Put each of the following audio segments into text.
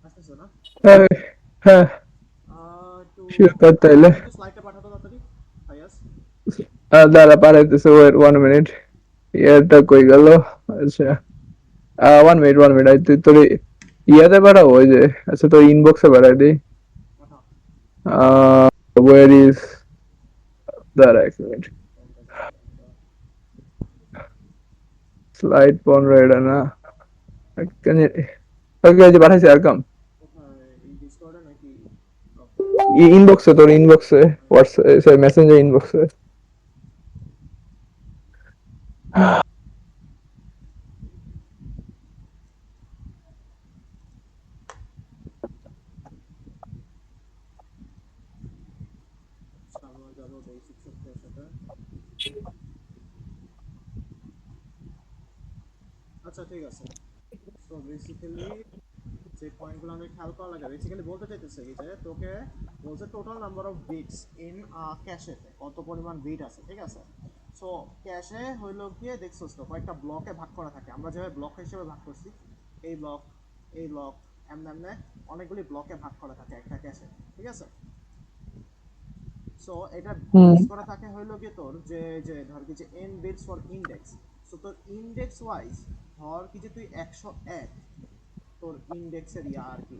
আসতেছে না? হ্যাঁ হ্যাঁ একটু শিওর কর তাইলে একটু স্লাইডটা পাঠাতো তাড়াতাড়ি। ফায়াস। দাঁড়া পাঠাইতেছে ওয়েট 1 মিনিট ইয়ারটা কই গেল আচ্ছা 1 মিনিট 1 মিনিট তুই তোর ইয়াতে পাঠাবো ওই যে আচ্ছা তোর ইনবক্সে পাঠাই দিই পাঠাও। ওয়ার ইজ দাঁড়া 1 মিনিট স্লাইড 15 এটা না ওকে যে পাঠাইছি আর কাম কোথায়? এই ডিসকর্ডে নাকি? ইনবক্সে তোর ইনবক্সে হোয়াটসঅ্যাপ মেসেঞ্জার ইনবক্সে আমরা যাবো বেসিক্স অফ সাথে। আচ্ছা ঠিক আছে। সো বেসিক্যালি যে পয়েন্টগুলো আমি খেয়াল করা লাগে, বেসিক্যালি বলতে চাইতেছে কি যে তোকে বলছে total number of bits in ক্যাশেতে কত পরিমাণ বিট আছে, ঠিক আছে? সো ক্যাশে হইলো গিয়ে দেখছোস তো কয়েকটা ব্লকে ভাগ করা থাকে, আমরা যেভাবে ব্লক হিসেবে ভাগ করছি, এই ব্লক, এই ব্লক, এমনি এমনি অনেকগুলি ব্লকে ভাগ করা থাকে একটা ক্যাশে, ঠিক আছে? সো এটা হুম বেস করা থাকে হইলো কি তোর যে যে ধর কি যে n bits for index. So তোর ইন্ডেক্স ওয়াইজ ধর কি যে তুই 101 তোর ইন্ডেক্সের ইয়া আর কি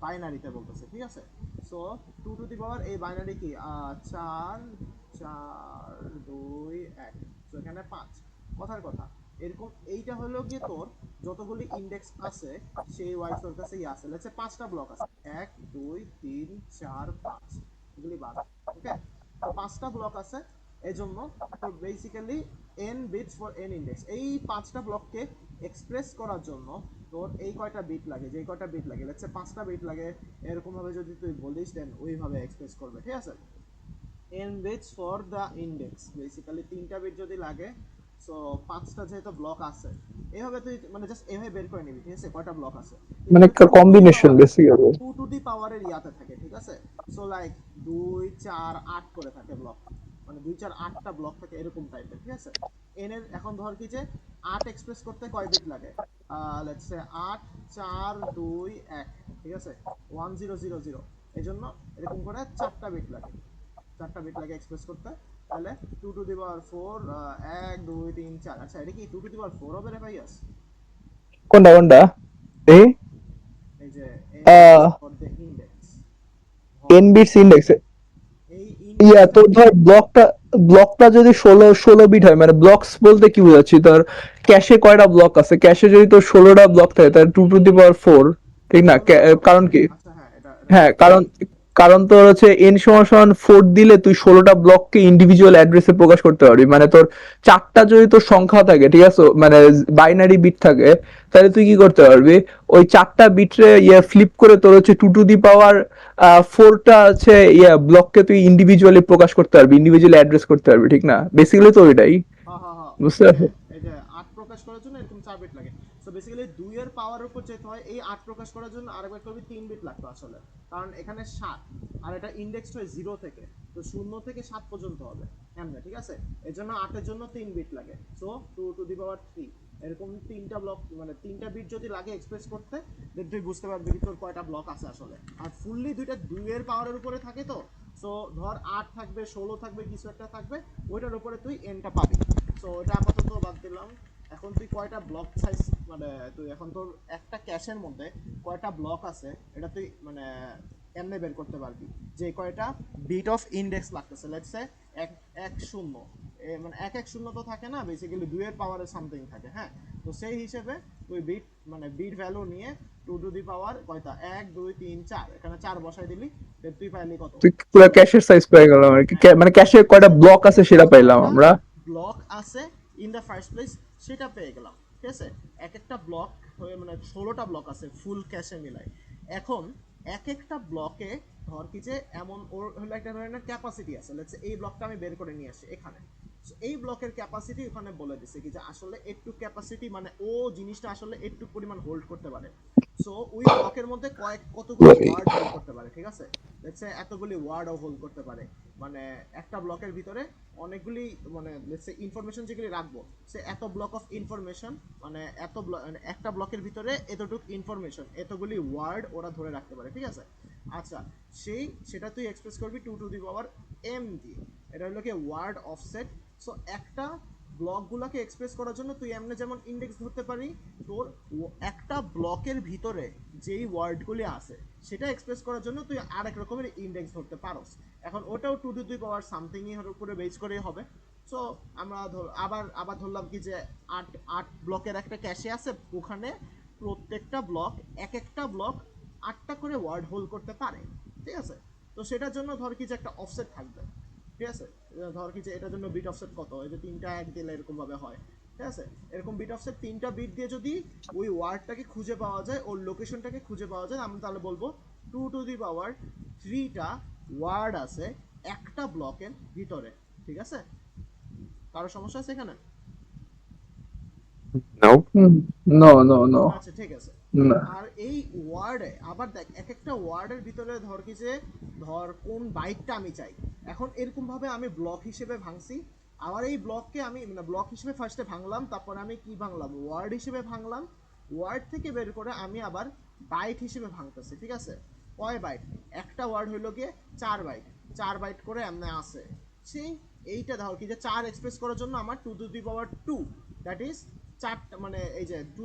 বাইনারিতে বলতেছে, ঠিক আছে? সো টু টু দি পাওয়ার এই বাইনারি কি 4 4 2 1, সো এখানে 5, কথার কথা এরকম। এইটা হলো গিয়ে তোর যতগুলি ইন্ডেক্স আছে সেই ওয়াইজ তোর কাছে ইয়ে আছে, লেটস সে 5টা ব্লক আছে, 1 2 3 4 5, এগুলি বাদ, ওকে? তো 5টা ব্লক আছে, এজন্য তো basically n bits for n index, এই 5টা ব্লককে এক্সপ্রেস করার জন্য তোর এই কয়টা বিট লাগে, যে কয়টা বিট লাগে, লেটস সে 5টা বিট লাগে, এরকম ভাবে যদি তুই বলিস দেন ওইভাবে এক্সপ্রেস করবে, ঠিক আছে? n bits for the index, basically 3টা বিট যদি লাগে, সো 5টা যেহেতু ব্লক আছে, এইভাবে তুই মানে জাস্ট এইভাবে বের করে নিবি, ঠিক আছে, কয়টা ব্লক আছে। কিন্তু মানে এটা two two the combination power, basically two two the পাওয়ারের ইয়াতে থাকে, ঠিক আছে? সো লাইক 2 4 8 করে থাকে ব্লক, মানে 2 4 8টা ব্লক থাকে এরকম টাইপের, ঠিক আছে? এন এর এখন ধর কি যে 8 এক্সপ্রেস করতে কয় বিট লাগে, লেটস সে 8 4 2 1, ঠিক আছে, 1000, এই জন্য এরকম করে 4টা বিট লাগে, 4টা বিট লাগে এক্সপ্রেস করতে। তাহলে টু টু দি পাওয়ার 4, 1 2 3 4, আচ্ছা এটা কি টু টু দি পাওয়ার 4 হবে রে ভাইয়াস? কোনটা কোনটা এই এই যে n bits for the index, ধর এন বিটস ইন্ডেক্স এই ইয়া ইন্ডেক্সের তোর ধর মধ্যে ব্লকটা যদি 16 বিট হয় মানে ব্লকস বলতে কি বোঝাচ্ছি তোর ক্যাশে কয়টা ব্লক আছে ক্যাশে যদি তোর 16টা ব্লক থাকে তাহলে 2 টু দি পাওয়ার 4 ঠিক টু না টু দি পাওয়ার 4, কারণ কি আচ্ছা হ্যাঁ এটা হ্যাঁ ঠিক। কারণ কারণ তোর হচ্ছে এন সমান সমান 4 দিলে তুই 16টা ব্লককে ইন্ডিভিজুয়াল অ্যাড্রেসে প্রকাশ করতে পারবি মানে তোর চারটা যদি তোর সংখ্যা থাকে ঠিক আছে মানে বাইনারি বিট থাকে তাহলে তুই কি করতে পারবি ওই চারটা বিটরে ইয়ে ফ্লিপ করে তোর হচ্ছে 2 টু দি পাওয়ার 4টা হচ্ছে ইয়ে ব্লককে তুই ইন্ডিভিজুয়ালি প্রকাশ করতে পারবি ইন্ডিভিজুয়ালি অ্যাড্রেস করতে পারবি ঠিক না বেসিক্যালি তো ওইটাই হ্যাঁ হ্যাঁ হ্যাঁ, বুঝতে এই যে পারছো এই যে 8 প্রকাশ করার জন্য এরকম 4 বিট লাগে। সো বেসিক্যালি 2 এর পাওয়ারের উপর যেতে হয়, এই 8 প্রকাশ করার জন্য আরেকবার করবি 3 বিট লাগতো আসলে, কারণ এখানে 7 আর এটা ইন্ডেক্স হয় 0 থেকে, তো 0 থেকে 7 পর্যন্ত হবে এমনি, ঠিক আছে? এর জন্য 8 এর জন্য 3 বিট লাগে, সো 2 টু দি পাওয়ার 3, এরকম 3টা ব্লক মানে 3টা বিট যদি লাগে এক্সপ্রেস করতে, দেন তুই বুঝতে পারবি কি তোর কয়টা ব্লক আছে আসলে। আর ফুললি দুইটা 2 এর পাওয়ারের উপরে থাকে, তো সো ধর 8 থাকবে, 16 থাকবে, কিছু একটা থাকবে, ওইটার উপরে তুই এনটা পাবি। সো এটা আপাতত বাদ দিলাম। এখন তুই কয়টা ব্লক সাইজ, মানে তুই এখন তোর একটা ক্যাশের মধ্যে কয়টা ব্লক আছে এটা তুই মানে এমনি বের করতে পারবি, যে কয়টা বিট অফ ইন্ডেক্স লাগতেছে, লেটস সে 1 1 0, মানে 1 1 0 তো থাকে না, বেসিক্যালি 2 এর পাওয়ারে সামথিং থাকে, হ্যাঁ? তো সেই হিসেবে তুই বিট মানে বিট ভ্যালু নিয়ে টু টু দি পাওয়ার কয়টা 1 2 3 4, এখানে 4 বসাই দিলি, তুই পাইলি কত? তুই পুরো ক্যাশের সাইজ পেয়ে গেলাম আর কি মানে ক্যাশে কয়টা ক্যাশের ব্লক মধ্যে আছে সেটা পাইলাম কতটা আমরা ব্লক আছে ইন দ্য ফার্স্ট প্লেস সেটা পেয়ে গেলাম, ঠিক আছে? এক একটা ব্লক হয়ে মানে 16টা ব্লক আছে ফুল ক্যাশে মিলাই। এখন এক একটা ব্লকে ধর কি যে এমন ওর হলো একটা ধরনের ক্যাপাসিটি আছে, লেটস এই ব্লকটা আমি বের করে নিয়ে আসি এখানে। এই ব্লকের ক্যাপাসিটি ওখানে বলে দিছে কি যে আসলে একটু ক্যাপাসিটি মানে ও জিনিসটা আসলে একটু পরিমাণ হোল্ড করতে পারে। সো ওই ব্লকের মধ্যে কতগুলি ওয়ার্ড হোল্ড করতে পারে, ঠিক আছে? লেটস সে এতগুলি ওয়ার্ডও হোল্ড করতে পারে। মানে একটা ব্লকের ভিতরে অনেকগুলি মানে লেটস সে ইনফরমেশন যেগুলি রাখবো, সে এত ব্লক অফ ইনফরমেশন, মানে একটা ব্লকের ভিতরে এতটুকু ইনফরমেশন, এতগুলি ওয়ার্ড ওরা ধরে রাখতে পারে, ঠিক আছে। আচ্ছা, সেটা তুই এক্সপ্রেস করবি 2m দিয়ে। এটা হলো কি ওয়ার্ড অফসেট। সো একটা ব্লকগুলোকে এক্সপ্রেস করার জন্য তুই এমনি যেমন ইন্ডেক্স ধরতে পারি, তোর একটা ব্লকের ভিতরে যেই ওয়ার্ডগুলি আছে সেটা এক্সপ্রেস করার জন্য তুই আরেক রকমের ইন্ডেক্স ধরতে পারোস। এখন ওটাও 2 সামথিং এর উপরে বেস করেই হবে। সো আমরা আবার ধরলাম কি যে আট ব্লকের একটা ক্যাশে আছে, ওখানে প্রত্যেকটা ব্লক একটা ব্লক 8টা করে ওয়ার্ড হোল্ড করতে পারে, ঠিক আছে। তো সেটার জন্য ধর কি যে একটা অফসেট থাকবে, ঠিক আছে। ধর কি যে এটার জন্য বিট অফসেট কত, এই যে 3টা 1 দিলে এরকম ভাবে হয়, ঠিক আছে। এরকম বিট অফসেট 3টা বিট দিয়ে যদি ওই ওয়ার্ডটাকে খুঁজে পাওয়া যায়, ওর লোকেশনটাকে খুঁজে পাওয়া যায়, আমরা তাহলে বলবো 2 3টা ওয়ার্ড আছে একটা ব্লকের ভিতরে, ঠিক আছে। কারো সমস্যা আছে এখানে? No. নো নো নো আচ্ছা, ঠিক আছে। না। আর এই ওয়ার্ডে আবার দেখ, একটা ওয়ার্ডের ভিতরে ধর কি যে ধর কোন বাইটটা আমি চাই, এখন এরকম ভাবে আমি ব্লক হিসেবে ভাঙছি। আবার এই ব্লককে আমি মানে ব্লক হিসেবে ফার্স্টে ভাঙলাম, তারপরে আমি কি ভাঙলাম, ওয়ার্ড হিসেবে ভাঙলাম। ওয়ার্ড থেকে বের করে আমি আবার বাইট হিসেবে ভাঙতেছি, ঠিক আছে। কয় বাইট? একটা ওয়ার্ড হইলো গিয়ে 4 বাইট, 4 বাইট করে এমনি আছে। সেই এইটা ধর কি যে 4 এক্সপ্রেস করার জন্য আমার 2 দ্যাট ইজ 4টা, মানে এই যে 2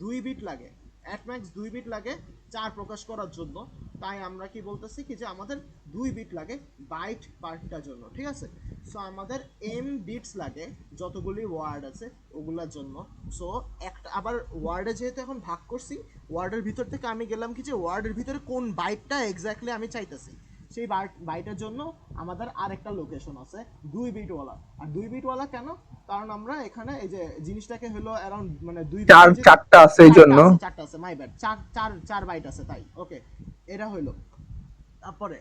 2 বিট লাগে, অ্যাট ম্যাক্স 2 বিট লাগে 4 প্রকাশ করার জন্য। তাই আমরা কি বলতেছি কি যে আমাদের 2 বিট লাগে বাইট পার্টটার জন্য, ঠিক আছে। সো আমাদের বিটস লাগে যতগুলি ওয়ার্ড আছে ওগুলোর জন্য। সো একটা আবার ওয়ার্ডে যেহেতু এখন ভাগ করছি, ওয়ার্ডের ভিতর থেকে আমি গেলাম কি যে ওয়ার্ডের ভিতরে কোন বাইটটা এক্স্যাক্টলি আমি চাইতেছি, সেই বাইটের জন্য আমাদের আরেকটা লোকেশন আছে 2 বিটওয়ালা। আর 2 বিটওয়ালা কেন? কারণ আমরা এখানে এই যে জিনিসটাকে হলো অ্যারাউন্ড মানে 4টা আছে এই জন্য। 4টা আছে, মাই ব্যাড, 4 বাইট আছে তাই। ওকে, এটা হইলো। তারপরে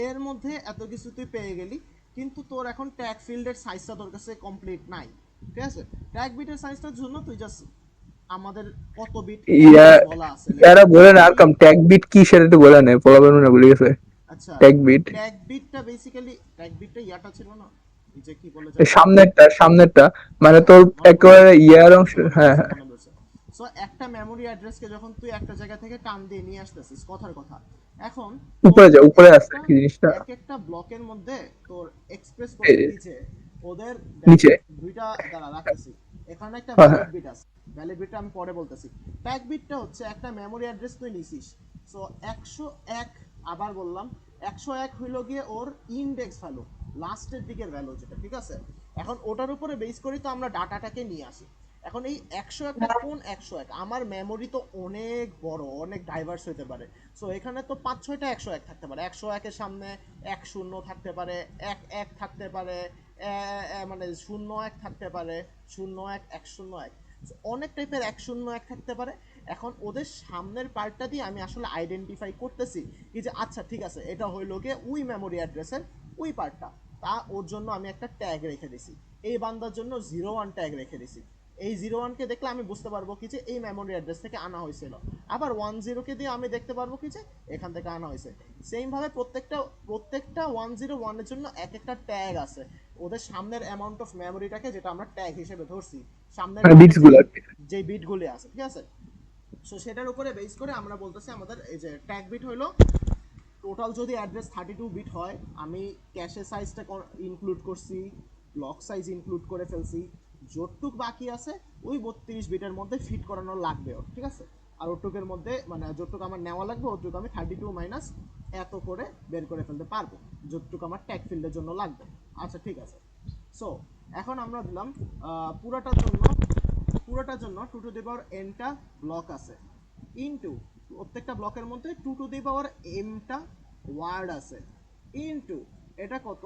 এর মধ্যে এত কিছু তুই পেয়ে গেলি, কিন্তু তোর এখন ট্যাগ ফিল্ডের সাইজটা তোর কাছে কমপ্লিট নাই, ঠিক আছে। ট্যাগ বিটের সাইজটার জন্য তুই জাস্ট আমাদের কত বিট বলা আছে এরা বলে না আর কাম ট্যাগ বিট কি সেটা একটু বলে না, বলাবেন না ভুলে গেছে। আচ্ছা, ট্যাগ বিট ট্যাগ বিটটা বেসিক্যালি ট্যাগ বিটটা ইয়াটা ছিল না, এই যে কি বলে সামনেরটা মানে তোর একেবারে ইয়ার অংশ। হ্যাঁ হ্যাঁ। সো একটা মেমোরি অ্যাড্রেসকে যখন তুই একটা জায়গা থেকে টান দিয়ে নিয়ে আসতেছিস, কথার কথা, এখন উপরে আছে কি জিনিসটা একটা ব্লকের মধ্যে তোর এক্সপ্রেস করতে দিচ্ছে ওদের নিচে। দুইটা দ্বারা রাখতেছি। এখানে একটা হ্যাঁ, ভ্যালিড বিট আছে, ভ্যালিড বিটটা আমি পরে বলতেছি। ট্যাগ বিটটা হচ্ছে একটা মেমোরি অ্যাড্রেস তুই নিছিস। সো 101, আবার বললাম 101 হইলো গিয়ে ওর ইনডেক্স ভ্যালু, লাস্টের দিকের ভ্যালু যেটা, ঠিক আছে। এখন ওটার উপরে বেস করি তো আমরা ডাটাটাকে নিয়ে আসি। এখন এই 101টা কোন 101? আমার মেমোরি তো অনেক বড়, অনেক ডাইভার্স হতে পারে। সো এখানে তো 5-6টা 101 থাকতে পারে। 101-এর সামনে 10 থাকতে পারে, 11 থাকতে পারে, মানে 01 থাকতে পারে, 01 101, অনেক টাইপের 101 থাকতে পারে। এখন ওদের সামনের পার্টটা দিয়ে আমি আসলে আইডেন্টিফাই করতেছি কি যে আচ্ছা ঠিক আছে, এটা হইলো গিয়ে ওই মেমোরি অ্যাড্রেসের ওই পার্টটা। তা ওর জন্য আমি একটা ট্যাগ রেখে দিছি, এই বান্দার জন্য 01 ট্যাগ রেখে দিছি। এই 01কে দেখলে আমি বুঝতে পারবো কি যে এই মেমোরি অ্যাড্রেস থেকে আনা হয়েছিল। আবার 10কে দিয়ে আমি দেখতে পারবো কি যে এখান থেকে আনা হয়েছে। সেম ভাবে প্রত্যেকটা 101 এর জন্য একটা ট্যাগ আছে, ওদের সামনের অ্যামাউন্ট অফ মেমোরিটাকে যেটা আমরা ট্যাগ হিসেবে ধরছি, সামনের যে বিটগুলি আছে, ঠিক আছে। সো সেটার উপরে বেস করে আমরা বলতেছি আমাদের এই যে ট্যাগ বিট হইলো টোটাল যদি অ্যাড্রেস 32 বিট হয়, আমি ক্যাশে সাইজটা ইনক্লুড করছি, ব্লক সাইজ ইনক্লুড করে ফেলছি, যতটুক বাকি আছে ওই 32 বিটের মধ্যে ফিট করানো লাগবে, ঠিক আছে। আর ওটুকের মধ্যে মানে যতটুকু আমার নেওয়া লাগবে ওটুকু আমি 32 মাইনাস এত করে বের করে ফেলতে পারবো, যতটুকু আমার ট্যাগ ফিল্ডের জন্য লাগবে। আচ্ছা, ঠিক আছে। সো এখন আমরা দিলাম পুরোটার জন্য 2 টু দি পাওয়ার n-টা ব্লক আছে, ইনটু প্রত্যেকটা ব্লকের মধ্যে 2 টু দি পাওয়ার m-টা ওয়ার্ড আছে, ইনটু এটা কত,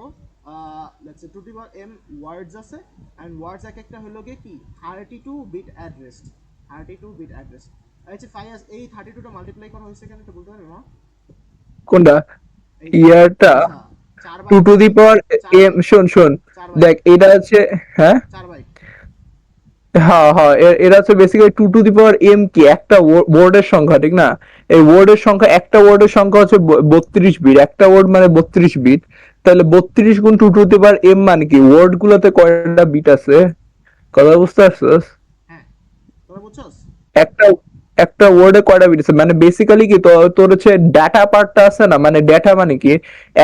let's say 2 to the power m ওয়ার্ডস আছে, এন্ড ওয়ার্ডস একটা হলো গিয়ে কি 32 বিট অ্যাড্রেস, 32 বিট অ্যাড্রেস। আচ্ছা ফায়াজ, এই 32টা মাল্টিপ্লাই করা হয়েছে কেন এটা বলতে পারবে না? কোনটা ইয়ারটা 2 টু দি পাওয়ার m, শোন দেখ এটা আছে, হ্যাঁ 4 বাইট। হ্যাঁ হ্যাঁ, এরা হচ্ছে basically 2 to the power m কি একটা ওয়ার্ডের সংখ্যা, ঠিক না? এই ওয়ার্ডের সংখ্যা, একটা ওয়ার্ডের সংখ্যা হচ্ছে 32 বিট, একটা ওয়ার্ড মানে 32 বিট। তাহলে 32 গুণ 2 টু দি পাওয়ার m মানে কি ওয়ার্ড গুলোতে কয়টা বিট আছে? কথা বুঝতে পারছস? হ্যাঁ, তোরা বুঝছস? একটা একটা ওয়ার্ডে কয়টা বিট আছে মানে বেসিক্যালি কি তোর হচ্ছে ডাটা পার্টটা আছে না, মানে ডাটা মানে কি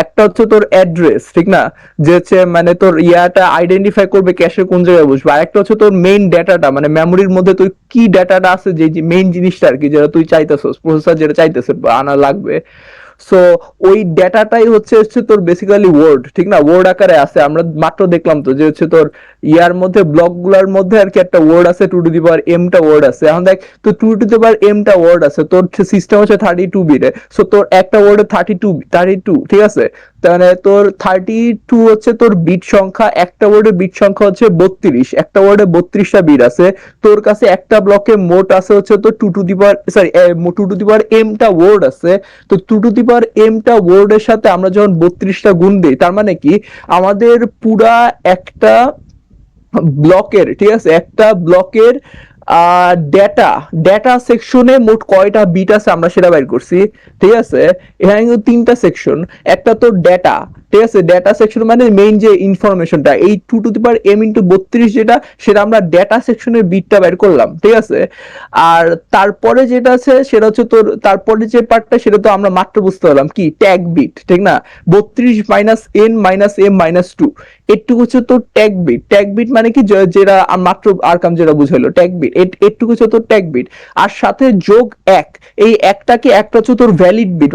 একটা হচ্ছে তোর অ্যাড্রেস, ঠিক না, যে হচ্ছে মানে তোর ইয়াটা আইডেন্টিফাই করবে ক্যাশে কোন জায়গায় বসবে, আর একটা হচ্ছে তোর মেইন ডাটাটা মানে মেমোরির মধ্যে তুই কি ডাটাটা আছে, যে মেইন জিনিসটা আর কি যেটা তুই চাইতেছস, প্রসেসর যেটা চাইতেছে বা আনা লাগবে। সো ওই ডেটাটাই হচ্ছে হচ্ছে তোর বেসিক্যালি ওয়ার্ড, ঠিক না, ওয়ার্ড আকারে আছে। আমরা মাত্র দেখলাম তো যে হচ্ছে তোর ইয়ার মধ্যে ব্লক গুলার মধ্যে আর কি একটা ওয়ার্ড আছে, two two the power m টা ওয়ার্ড আছে। এখন দেখ তো two two the power m টা ওয়ার্ড আছে, তোর সিস্টেম হচ্ছে 32 বিটে, সো তোর একটা ওয়ার্ডে 32, ঠিক আছে, তাহলে তোর 32 হচ্ছে তোর বিট সংখ্যা, একটা ওয়ার্ডে বিট সংখ্যা হচ্ছে 32, একটা ওয়ার্ডে 32টা বিট আছে। তোর কাছে একটা ব্লকে মোট আছে হচ্ছে তোর two two the power sorry two two the power m টা ওয়ার্ড আছে। তো two two the power m টা ওয়ার্ডের সাথে আমরা যখন 32টা গুণ দিই, তার মানে কি আমাদের পুরা একটা ব্লকের, ঠিক আছে, একটা ব্লকের ডেটা ডেটা সেকশনে মোট কয়টা বিট আছে আমরা সেটা বের করছি, ঠিক আছে। এখানে কিন্তু তিনটা সেকশন, একটা তো ডেটা, ঠিক আছে, ডেটা সেকশন মানে মেইন যে ইনফরমেশনটা, এই two two the power m into 32 যেটা, সেটা আমরা ডেটা সেকশনের বিটটা বের করলাম, ঠিক আছে। আর তারপরে যেটা আছে সেটা হচ্ছে তোর তারপরে যে পার্টটা, সেটা তো আমরা মাত্র বুঝতে পারলাম কি ট্যাগ বিট, ঠিক না, 32 minus n minus m minus 2, এটুকু হচ্ছে তোর ট্যাগ বিট। ট্যাগ বিট মানে কি যেটা মাত্র আরকাম যেটা বুঝাইলো ট্যাগ বিট, এটুকু হচ্ছে তোর ট্যাগ বিট। আর সাথে যোগ এক, এই একটাকে একটা হচ্ছে তোর ভ্যালিড বিট।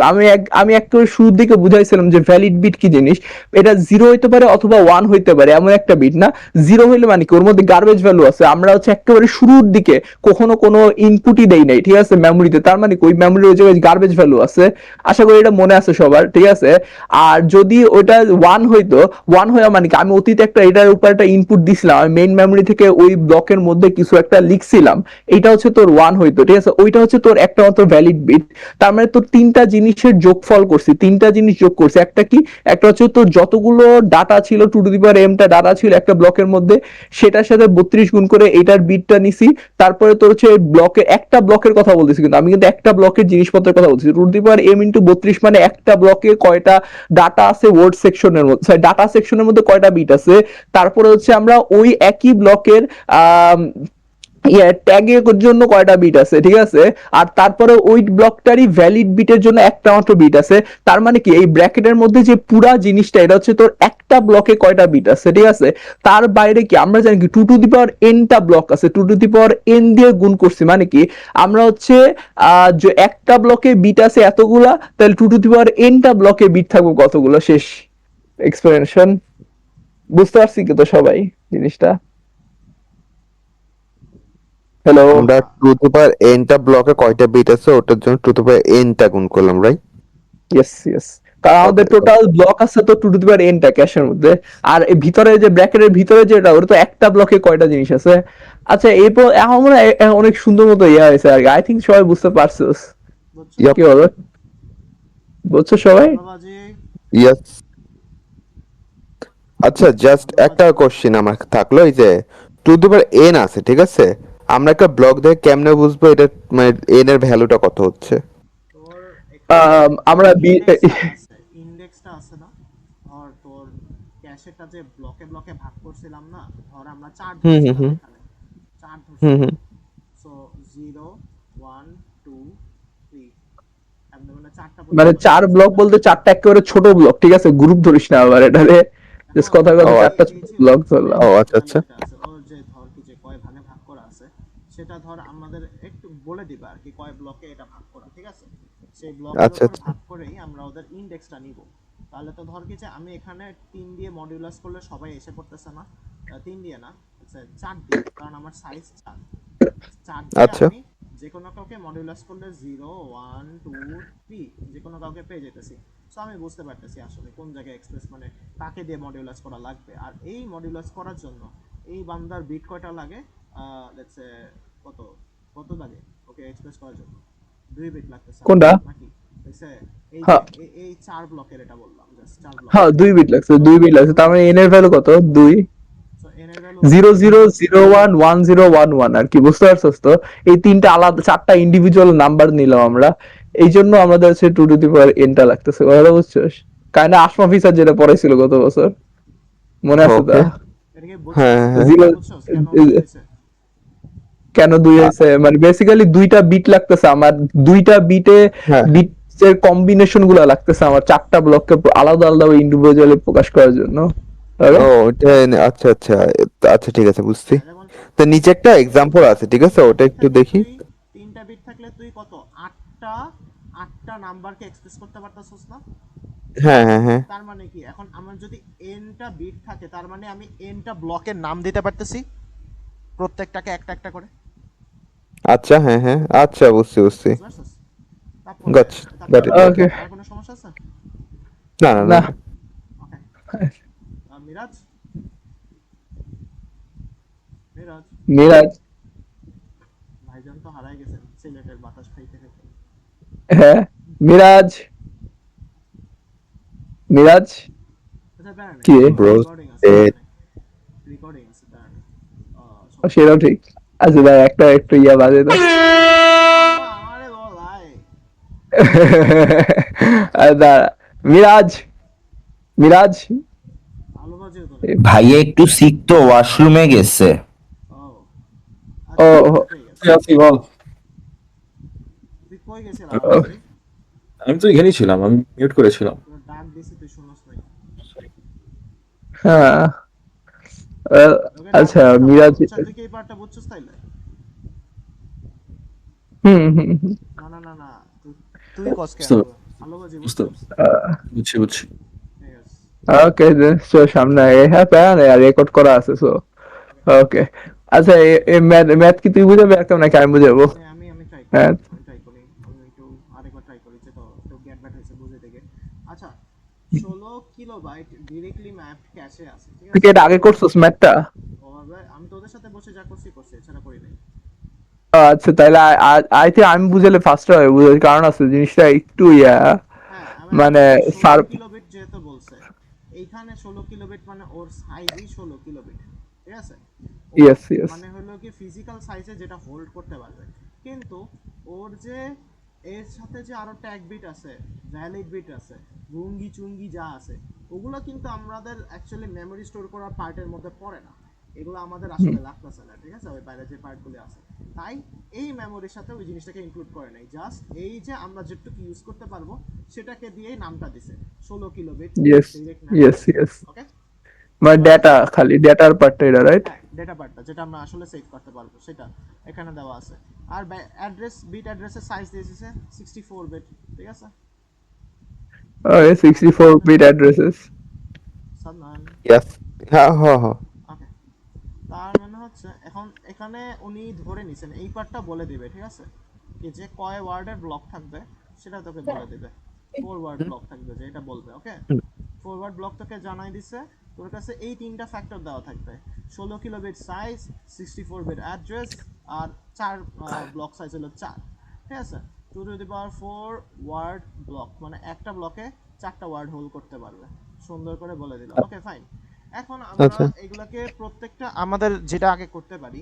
আমি একেবারে শুরুর দিকে বুঝাইছিলাম যে ভ্যালিড বিট কি জিনিস, এটা 0 হইতে পারে অথবা 1 হইতে পারে, এমন একটা বিট না। 0 হইলে মানে কি ওর মধ্যে গার্বেজ ভ্যালু আছে, আমরা হচ্ছে একেবারে শুরুর দিকে কখনো কোনো ইনপুটই দেই নাই, ঠিক আছে, মেমোরিতে, তার মানে ওই মেমোরির ওই জায়গায় গার্বেজ ভ্যালু আছে। আশা করি এটা মনে আছে সবার, ঠিক আছে। আর যদি ওইটা 1 হইতো, 1 হইয়া মানে কি আমি অতীতে একটা এটার উপর একটা ইনপুট দিছিলাম, আমি মেইন মেমোরি থেকে ওই ব্লকের মধ্যে কিছু একটা লিখছিলাম, এটা হচ্ছে তোর 1 হইতো, ঠিক আছে, ওইটা হচ্ছে তোর একটা মাত্র ভ্যালিড বিট। তার মানে তোর তিনটা জিনিসের যোগফল করছি, তিনটা জিনিস যোগ করছি, একটা কি, একটা হচ্ছে তোর যতগুলো ডাটা ছিল টু টু দি পাওয়ার এমটা ডাটা ছিল একটা ব্লকের মধ্যে, সেটার সাথে 32 গুণ করে এইটার বিটটা নিছি। তারপরে তোর হচ্ছে ব্লকের একটা ব্লকের কথা বলতেছি, কিন্তু আমি কিন্তু একটা ব্লকের জিনিসপত্রের কথা বলছি। Two two the power m into 32 মানে একটা ব্লকে কয়টা ডাটা আছে ওয়ার্ড সেকশনের মধ্যে, ডাটা সেকশনের মধ্যে কয়টা বিট আছে। তারপরে হচ্ছে আমরা ওই একই ব্লকের আহ ট্যাগের জন্য কয়টা বিট আছে, ঠিক আছে। আর তারপরে ওই ব্লকটারই ভ্যালিড বিটের জন্য একটা মাত্র বিট আছে। তার মানে কি এই ব্র্যাকেটের মধ্যে যে পুরা জিনিসটা, এটা হচ্ছে তোর একটা ব্লকে কয়টা বিট আছে, ঠিক আছে। তার বাইরে কি আমরা জানি কি টু টু দি পাওয়ার এনটা ব্লক আছে, two two the power N দিয়ে গুণ করছি, মানে কি আমরা হচ্ছে যে একটা ব্লকে বিট আছে এতগুলা, তাহলে টু টু দি পাওয়ার এনটা ব্লকে বিট থাকবে কতগুলো। শেষ এক্সপ্লেনেশন। বুঝতে পারছি কি তো সবাই জিনিসটা? হ্যালো। আমরা টু টু পাওয়ার এন টা ব্লকে কয়টা বিট আছে ওটার জন্য টু টু পাওয়ার এন টা গুণ করলাম, রাইট? ইয়েস ইয়েস, কারণ আমাদের টোটাল ব্লক আছে তো two two the power n টা ক্যাশের মধ্যে। আর এই ভিতরে যে ব্র্যাকেটের ভিতরে যেটা, ওটা তো একটা ব্লকে কয়টা জিনিস আছে। আচ্ছা, এরপর এখন মনে হয় অনেক সুন্দর মতো ইয়া হয়েছে আর কি। আই থিঙ্ক সবাই বুঝতে পারছোস বুঝছো? Yup. কি হলো, বুঝছো সবাই? বাবাজি, ইয়েস। আচ্ছা, জাস্ট একটা কোশ্চেন আমার থাকলো, এই যে টু টু পাওয়ার এন আছে, ঠিক আছে, আমরা একটা ব্লক দেখে কেমনে বুঝবো এটা মানে এন এর ভ্যালুটা কত হচ্ছে? তোর এখানে আমরা ইন্ডেক্সটা আছে না, ধর তোর ক্যাশেরটা যে ব্লকে ব্লকে ভাগ করছিলাম না, ধর আমরা 4 হুম, হুম, ধরছিলাম হুম। এখানে, 4 হুম ধরছিলাম। হুম সো 0 1 2 3, এমন মানে 4টা মানে পর্যন্ত 4 ব্লক বলতে 4টা একেবারে ছোট ব্লক, ঠিক আছে, গ্রুপ ধরিস না আবার এটারে, জাস্ট কথা কথা ও 4টা ছোট ব্লক ধরলাম। ও আচ্ছা আচ্ছা। যেটা আছে ওর যে ধর কি যে কয় ভাগে ভাগ করা আছে, সেটা ধর আমাদের একটু বলে দিবা আর কি কয় ব্লকে এটা ভাগ করা, ঠিক আছে। সেই ব্লকের আচ্ছা উপর আচ্ছা। ভাগ করেই আমরা ওদের ইনডেক্সটা নিব। তাহলে তো ধর কি যে আমি এখানে 3 দিয়ে মডিউলাস করলে সবাই এসে পড়তেছে না, 3 দিয়ে না, আচ্ছা 4 দিয়ে, কারণ আমার সাইজ 4, 4 দিয়ে আচ্ছা। আমি যে কোনো কাউকে মডিউলাস করলে 0 1 2 3 যে কোনো কাউকে পেয়ে যেতেছি। সো আমি বুঝতে পারতেছি আসলে কোন জায়গায় এক্সপ্রেস মানে কাকে দিয়ে মডিউলাস করা লাগবে। আর এই মডিউলাস করার জন্য এই বান্দার বিট কয়টা লাগে, লেটস সে কত কত লাগে ওকে এক্সপ্রেস করার জন্য, 2 বিট লাগতেছে কোনটা? নাকি? লেটস এই যে হ্যাঁ এই 4 ব্লকের এটা বললাম, জাস্ট 4 ব্লক। হ্যাঁ 2 বিট লাগছে, 2 বিট লাগছে, তার মানে এন এর ভ্যালু কত? 2। সো এন এর ভ্যালু 00011011 আর কি, বুঝতে পারছস তো? এই তিনটা আলাদা 4টা ইন্ডিভিজুয়াল নাম্বার নিলাম আমরা, এই জন্য আমাদের হচ্ছে টু টু দি পাওয়ার এনটা লাগতেছে, কথা বুঝছস? কাইন্ড আশমা ফিসার যেটা পড়াইছিল গত বছর, মনে আছে তা? ওকে। এটা কি হ্যাঁ, হ্যাঁ। বুঝছো কেন হয়েছে? কেন দুই হয়েছে মানে বেসিক্যালি দুইটা বিট লাগতেছে আমার, দুইটা বিটে হ্যাঁ। বিটের কম্বিনেশন গুলা লাগতেছে আমার চারটা ব্লককে আলাদা আলাদা ইন্ডিভিজুয়ালি প্রকাশ করার জন্য। ও ওটা আচ্ছা আচ্ছা, আচ্ছা ঠিক আছে বুঝছি। যেমন তো নিচে একটা এক্সাম্পল আছে, ঠিক আছে, ওটা একটু দেখি। তিনটা বিট থাকলে তুই কত আটটা নাম্বারকে এক্সপ্রেস করতে পারতাছস না? হ্যাঁ হ্যাঁ হ্যাঁ। তার মানে কি এখন আমার যদি এনটা বিট থাকে তার মানে আমি এনটা ব্লকের নাম দিতে পারতেছি প্রত্যেকটাকে একটা একটা করে। আচ্ছা হ্যাঁ হ্যাঁ, আচ্ছা বুঝছি বুঝছি। বুঝতে পারছস? তারপর Got it. Okay. আর কোনো সমস্যা আছে? না না না না। ওকে। মিরাজ মিরাজ মিরাজ, ভাইজান তো হারাই গেছেন সিলেটের বাতাস খাইতে খাইতে। হ্যাঁ মিরাজ, মিরাজ আচ্ছা প্যারা কি? Bro, dead. রেকর্ডিং আছে প্যারা নেই। সেটাও ঠিক। আচ্ছা ভাই একটা একটু ইয়া বাজে তো। আমারে বলাই দাঁড়া, মিরাজ, মিরাজ ভালো বাজে তো। ভাইয়া একটু সিক তো ওয়াশরুমে গেছে। ও ও, আচ্ছা আছি বল। তুই কই গেছিস? আমি তো এখানেই ছিলাম, আমি মিউট করেছিলাম। তোর ডাক দিছি তুই শুনস নাই। হ্যাঁ তোকে ডাক আচ্ছা দিছি না? মিরাজ, আচ্ছা, তুই কি এই পার্টটা বুঝছস তাইলে? হুম। না না না না তুই কস কেন? বুঝতে ভালো বাজে বুঝতে বুঝছস? বুঝছি বুঝছি। ঠিক আছে। ওকে সো সামনে হ্যাঁ প্যারা নেই, আর রেকর্ড করা আছে সো ওকে। আচ্ছা ম্যাথ কি তুই বুঝাবে একদম নাকি আমি বুঝাবো? আমি ট্রাই হ্যাঁ। করি আমি একটু আরেকবার ট্রাই করি যে তো গেট ব্যাক হয়েছে বুঝে থেকে। আচ্ছা 16 কিলোবাইট ডাইরেক্টলি ম্যাপড ক্যাশে আছে, ঠিক তুই কি আছে? এটা আগে করছিস ম্যাথটা? ওভাবে আমি তোদের সাথে বসে যা করছি এছাড়া করি নাই। আচ্ছা তাহলে আই থিঙ্ক আমি বুঝালে ফার্স্ট হবে, বুঝার কারণ আছে জিনিসটা একটু ইয়া হ্যাঁ মানে 16 কিলোবিট যেহেতু বলছে এইখানে 16 কিলোবিট মানে ওর সাইজই 16 কিলোবিট, ঠিক আছে? ওর Yes, yes. মানে হলো কি ফিজিক্যাল সাইজে যেটা হোল্ড করতে পারবে, কিন্তু ওর যে এর সাথে যে আরো ট্যাগ বিট আছে, ভ্যালিড বিট আছে, গুঙ্গি চুঙ্গি যা আছে, ওগুলো কিন্তু আমাদের অ্যাকচুয়ালি মেমরি স্টোর করার পার্টের মধ্যে পড়ে না। এগুলো আমাদের আসলে লাগতেছে না, ঠিক আছে? ওই বাইরে যে পার্টগুলো আছে, তাই এই মেমোরির সাথে ওই জিনিসটাকে ইনক্লুড করে নাই। জাস্ট এই যে আমরা যেটুকু ইউজ করতে পারবো সেটাকে দিয়েই নামটা দিছে 16 কিলোবিট Yes, yes. ওকে। মানে ডেটা খালি ডেটার পার্টটা এটা রাইট? হ্যাঁ ডেটা পার্টটা যেটা আমরা আসলে সেভ করতে পারবো সেটা এখানে দেওয়া আছে। আর অ্যাড্রেস বিট অ্যাড্রেসের সাইজ দিয়েছে 64 বিট, ঠিক আছে? ওকে 64 বিট অ্যাড্রেসেস। সাদমান ইয়েস। হ্যাঁ হ্যাঁ হ্যাঁ। ওকে। তার মানে হচ্ছে এখন এখানে উনি ধরে নিছেন এই পার্টটা বলে দিবে, ঠিক আছে? কি যে কয় ওয়ার্ডের ব্লক থাকবে সেটা তোকে বলে দিবে। 4 ওয়ার্ড ব্লক থাকবে যে এটা বলবে, ওকে? 4 ওয়ার্ড ব্লক তোকে জানাই দিছে। তোর কাছে এই তিনটা ফ্যাক্টর দেওয়া থাকবে, 16 কিলোবিট সাইজ, 64 বিট অ্যাড্রেস, আর 4 ব্লক সাইজ হলো 4, ঠিক আছে? 2 to the power 4 word block মানে একটা ব্লকে 4টা ওয়ার্ড হোল্ড করতে পারবে। সুন্দর করে বলে দিল, ওকে ফাইন। এখন আমরা আচ্ছা। এগুলাকে প্রত্যেকটা আমাদের যেটা আগে করতে পারি,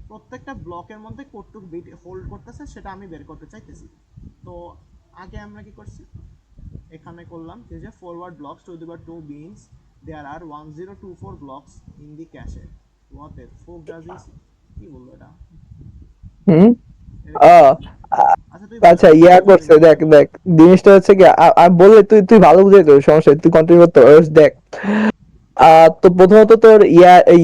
প্রত্যেকটা ব্লকের মধ্যে কতটুক বিট হোল্ড করতেছে সেটা আমি বের করতে চাইতেছি। তো আগে আমরা কি করছি, এখানে করলাম যে forward blocks two the power 2 means there are 1024 blocks in the cache. What the fuck does this? কি বললো এটা? হুম আচ্ছা তুই আচ্ছা ইয়া করছে দেখ দেখ জিনিসটা হচ্ছে কি আমি বললে তুই তুই ভালো বুঝাই তো সমস্যা তুই কন্টিনিউ করতে পারিস। দেখ তো প্রথমত তোর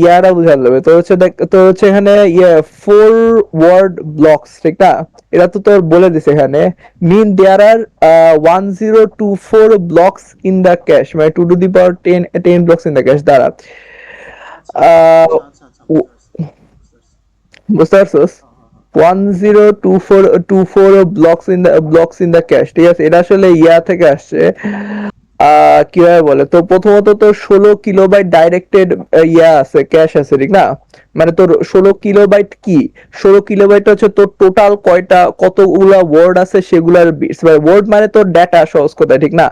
ইয়ারা বুঝাতে হবে তোর হচ্ছে দেখ তোর হচ্ছে এখানে ইয়ে 4 ওয়ার্ড ব্লকস, ঠিক না? এটা তো তোর বলে দিছে এখানে মিন দেয়ার আর 1024 ব্লকস ইন দ্য ক্যাশ মানে 2 to the power 10 blocks in the cash দ্বারা আচ্ছা বুঝতে পারছস? 1024 ব্লকস ইন দ্য ক্যাশ, ঠিক আছে? এটা আসলে ইয়া থেকে আসছে কিভাবে বলে তো প্রথমত তোর 16 কিলোবাইট ডাইরেক্টেড ইয়া আছে ক্যাশ আছে, ঠিক না? মানে তোর 16 কিলোবাইট কি 16 কিলোবাইট হচ্ছে তোর টোটাল কতগুলা ওয়ার্ড আছে সেগুলার ওয়ার্ড মানে তোর ডেটা সহজ কথা, ঠিক না?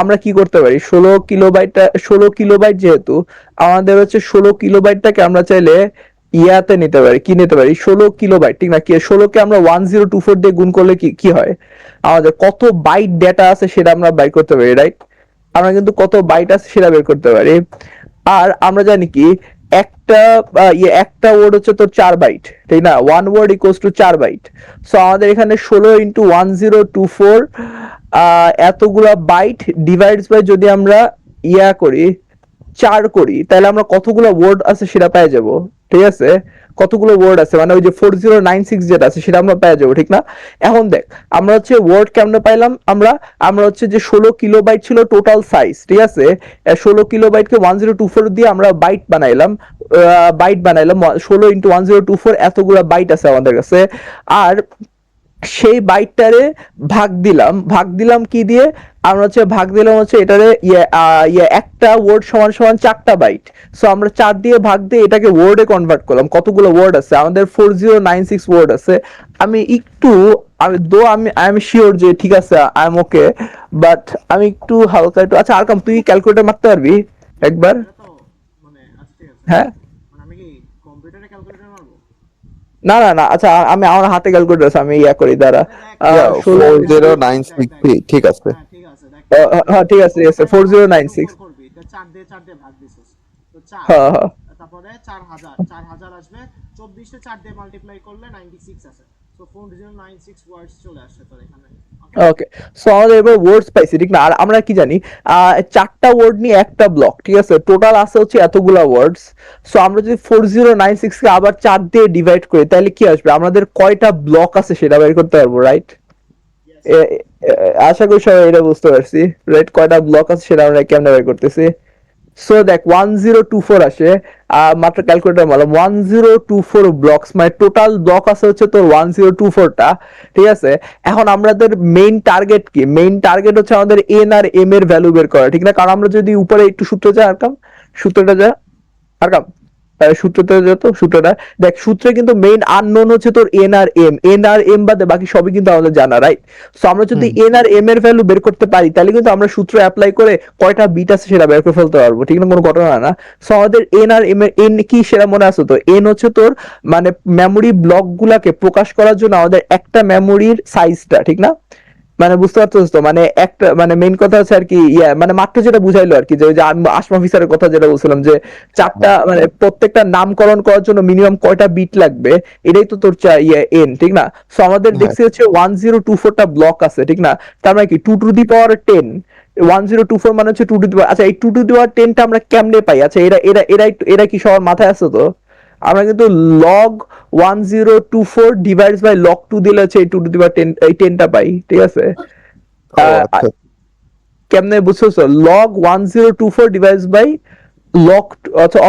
আমরা কি করতে পারি 16 কিলোবাইট যেহেতু আমাদের হচ্ছে 16 কিলোবাইটটাকে আমরা চাইলে ইয়াতে নিতে পারি, কি নিতে পারি 16 কিলোবাইট, ঠিক না? কি 16 কে আমরা 1024 দিয়ে গুণ করলে কি কি হয় আমাদের কত বাইট ডেটা আছে সেটা আমরা বাইর করতে পারি, রাইট? আমরা কিন্তু কত বাইট আছে সেটা বের করতে পারি। আর আমরা জানি কি একটা ওয়ার্ড হচ্ছে তোর 4 বাইট, ঠিক না? 1 word equals to 4 byte. So আমাদের এখানে 16 ইন্টু 1024 এতগুলা বাইট ডিভাইডস বাই যদি আমরা করি 4 করি, তাহলে আমরা কতগুলো ওয়ার্ড আছে সেটা পেয়ে যাব, ঠিক আছে? কতগুলো ওয়ার্ড আছে মানে ওই যে 4096 যেটা আছে সেটা আমরা পেয়ে যাবো, ঠিক না? এখন দেখ আমরা হচ্ছে ওয়ার্ড কেমনে পাইলাম, আমরা হচ্ছে যে 16 কিলোবাইট ছিল টোটাল সাইজ, ঠিক আছে? 16 কিলোবাইটকে 1024 দিয়ে আমরা বাইট বানাইলাম 16 ইন্টু 1024 এতগুলো বাইট আছে আমাদের কাছে। আর সেই বাইটটারে ভাগ দিলাম কি দিয়ে? আমরা হচ্ছে ভাগ দিলাম হচ্ছে এটারে একটা ওয়ার্ড সমান সমান 4টা বাইট। সো আমরা 4 দিয়ে ভাগ দিয়ে এটাকে ওয়ার্ডে কনভার্ট করলাম। কতগুলো ওয়ার্ড আছে আমাদের? 4096 ওয়ার্ড আছে। আমি আই এম শিওর যে ঠিক আছে, আই এম ওকে, বাট আমি একটু হালকা একটু, আচ্ছা আরকাম তুই ক্যালকুলেটর মারতে পারবি একবার? এটা তো মানে আচ্ছা ঠিক আছে, হ্যাঁ, মানে আমি কি কম্পিউটারে ক্যালকুলেটর মারবো? না না না, আচ্ছা আমি আমার হাতে ক্যালকুলেটর আছে, আমি করি দাঁড়া। Yeah, 16 4096 ঠিক আছে। হ্যাঁ ঠিক আছে, দেখ হ্যাঁ ঠিক আছে, 4096। করবি তো 4 দিয়ে ভাগ দিছিস তো 4, হ্যাঁ হ্যাঁ তারপরে 4000 আসবে, 24 তে 4 দিয়ে মাল্টিপ্লাই করলে 96 আসে। সো 4096 ওয়ার্ডস চলে আসছে তোর এখানে। ওকে, সো আমাদের এবার ওয়ার্ডস পাইছি, ঠিক না? আর আমরা কি জানি 4টা ওয়ার্ড নিয়ে একটা ব্লক, ঠিক আছে? টোটাল আছে হচ্ছে এতগুলা ওয়ার্ডস। সো আমরা যদি 4096 কে আবার 4 দিয়ে ডিভাইড করি তাহলে কি আসবে? আমাদের কয়টা ব্লক আছে সেটা বের করতে পারবো, রাইট? আশা করি সবাই এটা বুঝতে পারছি, রাইট? কয়টা ব্লক আছে সেটা আমরা কেমনে বের করতেছি। সো দেখ 1024 আসে, মাত্র ক্যালকুলেটর মারলাম 1024 ব্লকস, মানে টোটাল ব্লক আছে হচ্ছে তোর 1024টা, ঠিক আছে? এখন আমাদের মেইন টার্গেট কি? মেইন টার্গেট হচ্ছে আমাদের এন আর এম এর ভ্যালু বের করা, ঠিক না? কারণ আমরা যদি উপরে একটু সূত্রটা আরকাম সূত্রটা দেখ, সূত্রে কিন্তু মেইন আননোন হচ্ছে তোর এন আর এম বাদে বাকি সবই কিন্তু আমাদের জানা, রাইট? সো আমরা যদি এন আর এম এর ভ্যালু বের করতে পারি তাহলে কিন্তু আমরা সূত্র অ্যাপ্লাই করে কয়টা বিট আছে সেটা বের করে ফেলতে পারবো, ঠিক না? কোনো ঘটনা না। সো আমাদের এন আর এম এর এন কি সেটা মনে আছে তো? এন হচ্ছে তোর মানে মেমোরি ব্লক গুলাকে প্রকাশ করার জন্য আমাদের একটা মেমোরির সাইজটা, ঠিক না? মানে বুঝতে পারছিস তো? মানে একটা মানে মেইন কথা হচ্ছে আর কি মানে মাত্র যেটা বুঝাইলো আর কি, যে ওই যে আমি আশম অফিসারের কথা যেটা বলছিলাম যে 4টা মানে প্রত্যেকটা নামকরণ করার জন্য মিনিমাম কয়টা বিট লাগবে, এটাই তো তোর এন, ঠিক না? সো আমাদের দেখছি হচ্ছে 1024টা ব্লক আছে, ঠিক না? তার মানে কি 2 টু দি পাওয়ার 10, 1024 মানে হচ্ছে 2 টু দি পাওয়ার। আচ্ছা এই 2 টু দি পাওয়ার 10টা আমরা কেমনে পাই? আচ্ছা এরা কি সবার মাথায় আছে তো? আমরা কিন্তু log 1024 ডিভাইডস বাই log 2 দিলে হচ্ছে এই 2 টু দি পাওয়ার 10 এই 10টা পাই, ঠিক আছে? আচ্ছা কেমনে বুঝছো? log 1024 ডিভাইডস বাই log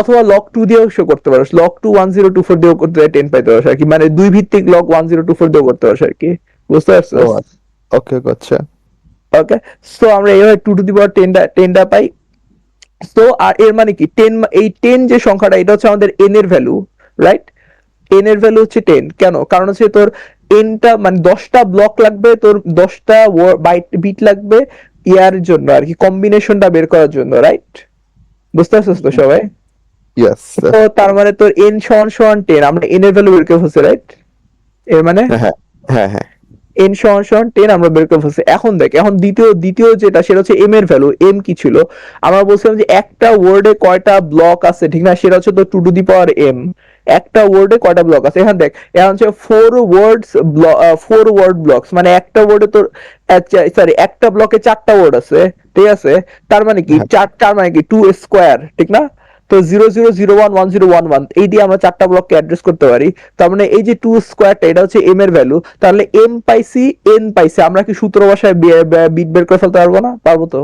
অথবা log 2 দিয়েও শো করতে পারো, log 2 1024 দিয়েও করতে 10 পাইতে পারো আর কি, মানে 2 ভিত্তিক log 1024 দিয়েও করতে পারো আর কি, বুঝতে পারছো? ওকে গচ্ছা। ওকে, সো আমরা এইভাবে 2 টু দি পাওয়ার 10টা পাই। সো আর এর মানে কি 10, এই 10 যে সংখ্যাটা এটা হচ্ছে আমাদের n এর ভ্যালু, রাইট? n এর ভ্যালু হচ্ছে 10, কেন? কারণ হচ্ছে তোর nটা মানে 10টা ব্লক লাগবে, তোর 10টা বিট লাগবে ইয়ার জন্য আর কি, কম্বিনেশনটা বের করার জন্য, রাইট? বুঝতে পারছিস তো সবাই? ইয়েস। তো তার মানে তোর n সমান সমান 10, আমরা n এর ভ্যালু বের করে ফেলছি, রাইট? এর মানে হ্যাঁ হ্যাঁ হ্যাঁ n সমান সমান 10 আমরা বের করে ফেলছি। এখন দেখ, এখন দ্বিতীয় যেটা সেটা হচ্ছে m এর ভ্যালু। m কি ছিল? আমরা বলছিলাম যে একটা ওয়ার্ডে কয়টা ব্লক আছে, ঠিক না? সেটা হচ্ছে তো 2 টু দি পাওয়ার m। একটা ওয়ার্ডে কয়টা ব্লক আছে? এখন দেখ, এখন হচ্ছে 4 ওয়ার্ড ব্লকস, মানে একটা ওয়ার্ডে তোর সরি একটা ব্লকে 4টা ওয়ার্ড আছে, ঠিক আছে? তার মানে কি 4 মানে কি 2 স্কয়ার, ঠিক না? তো 00011011 এই দিয়ে আমরা 4টা ব্লককে অ্যাড্রেস করতে পারি। তার মানে এই যে 2 স্কয়ারটা এটা হচ্ছে m এর ভ্যালু, তাহলে m পাইছি n পাইছি, আমরা কি সূত্র ভাষায় বিট বের করে ফেলতে পারবো না? পারবো তো।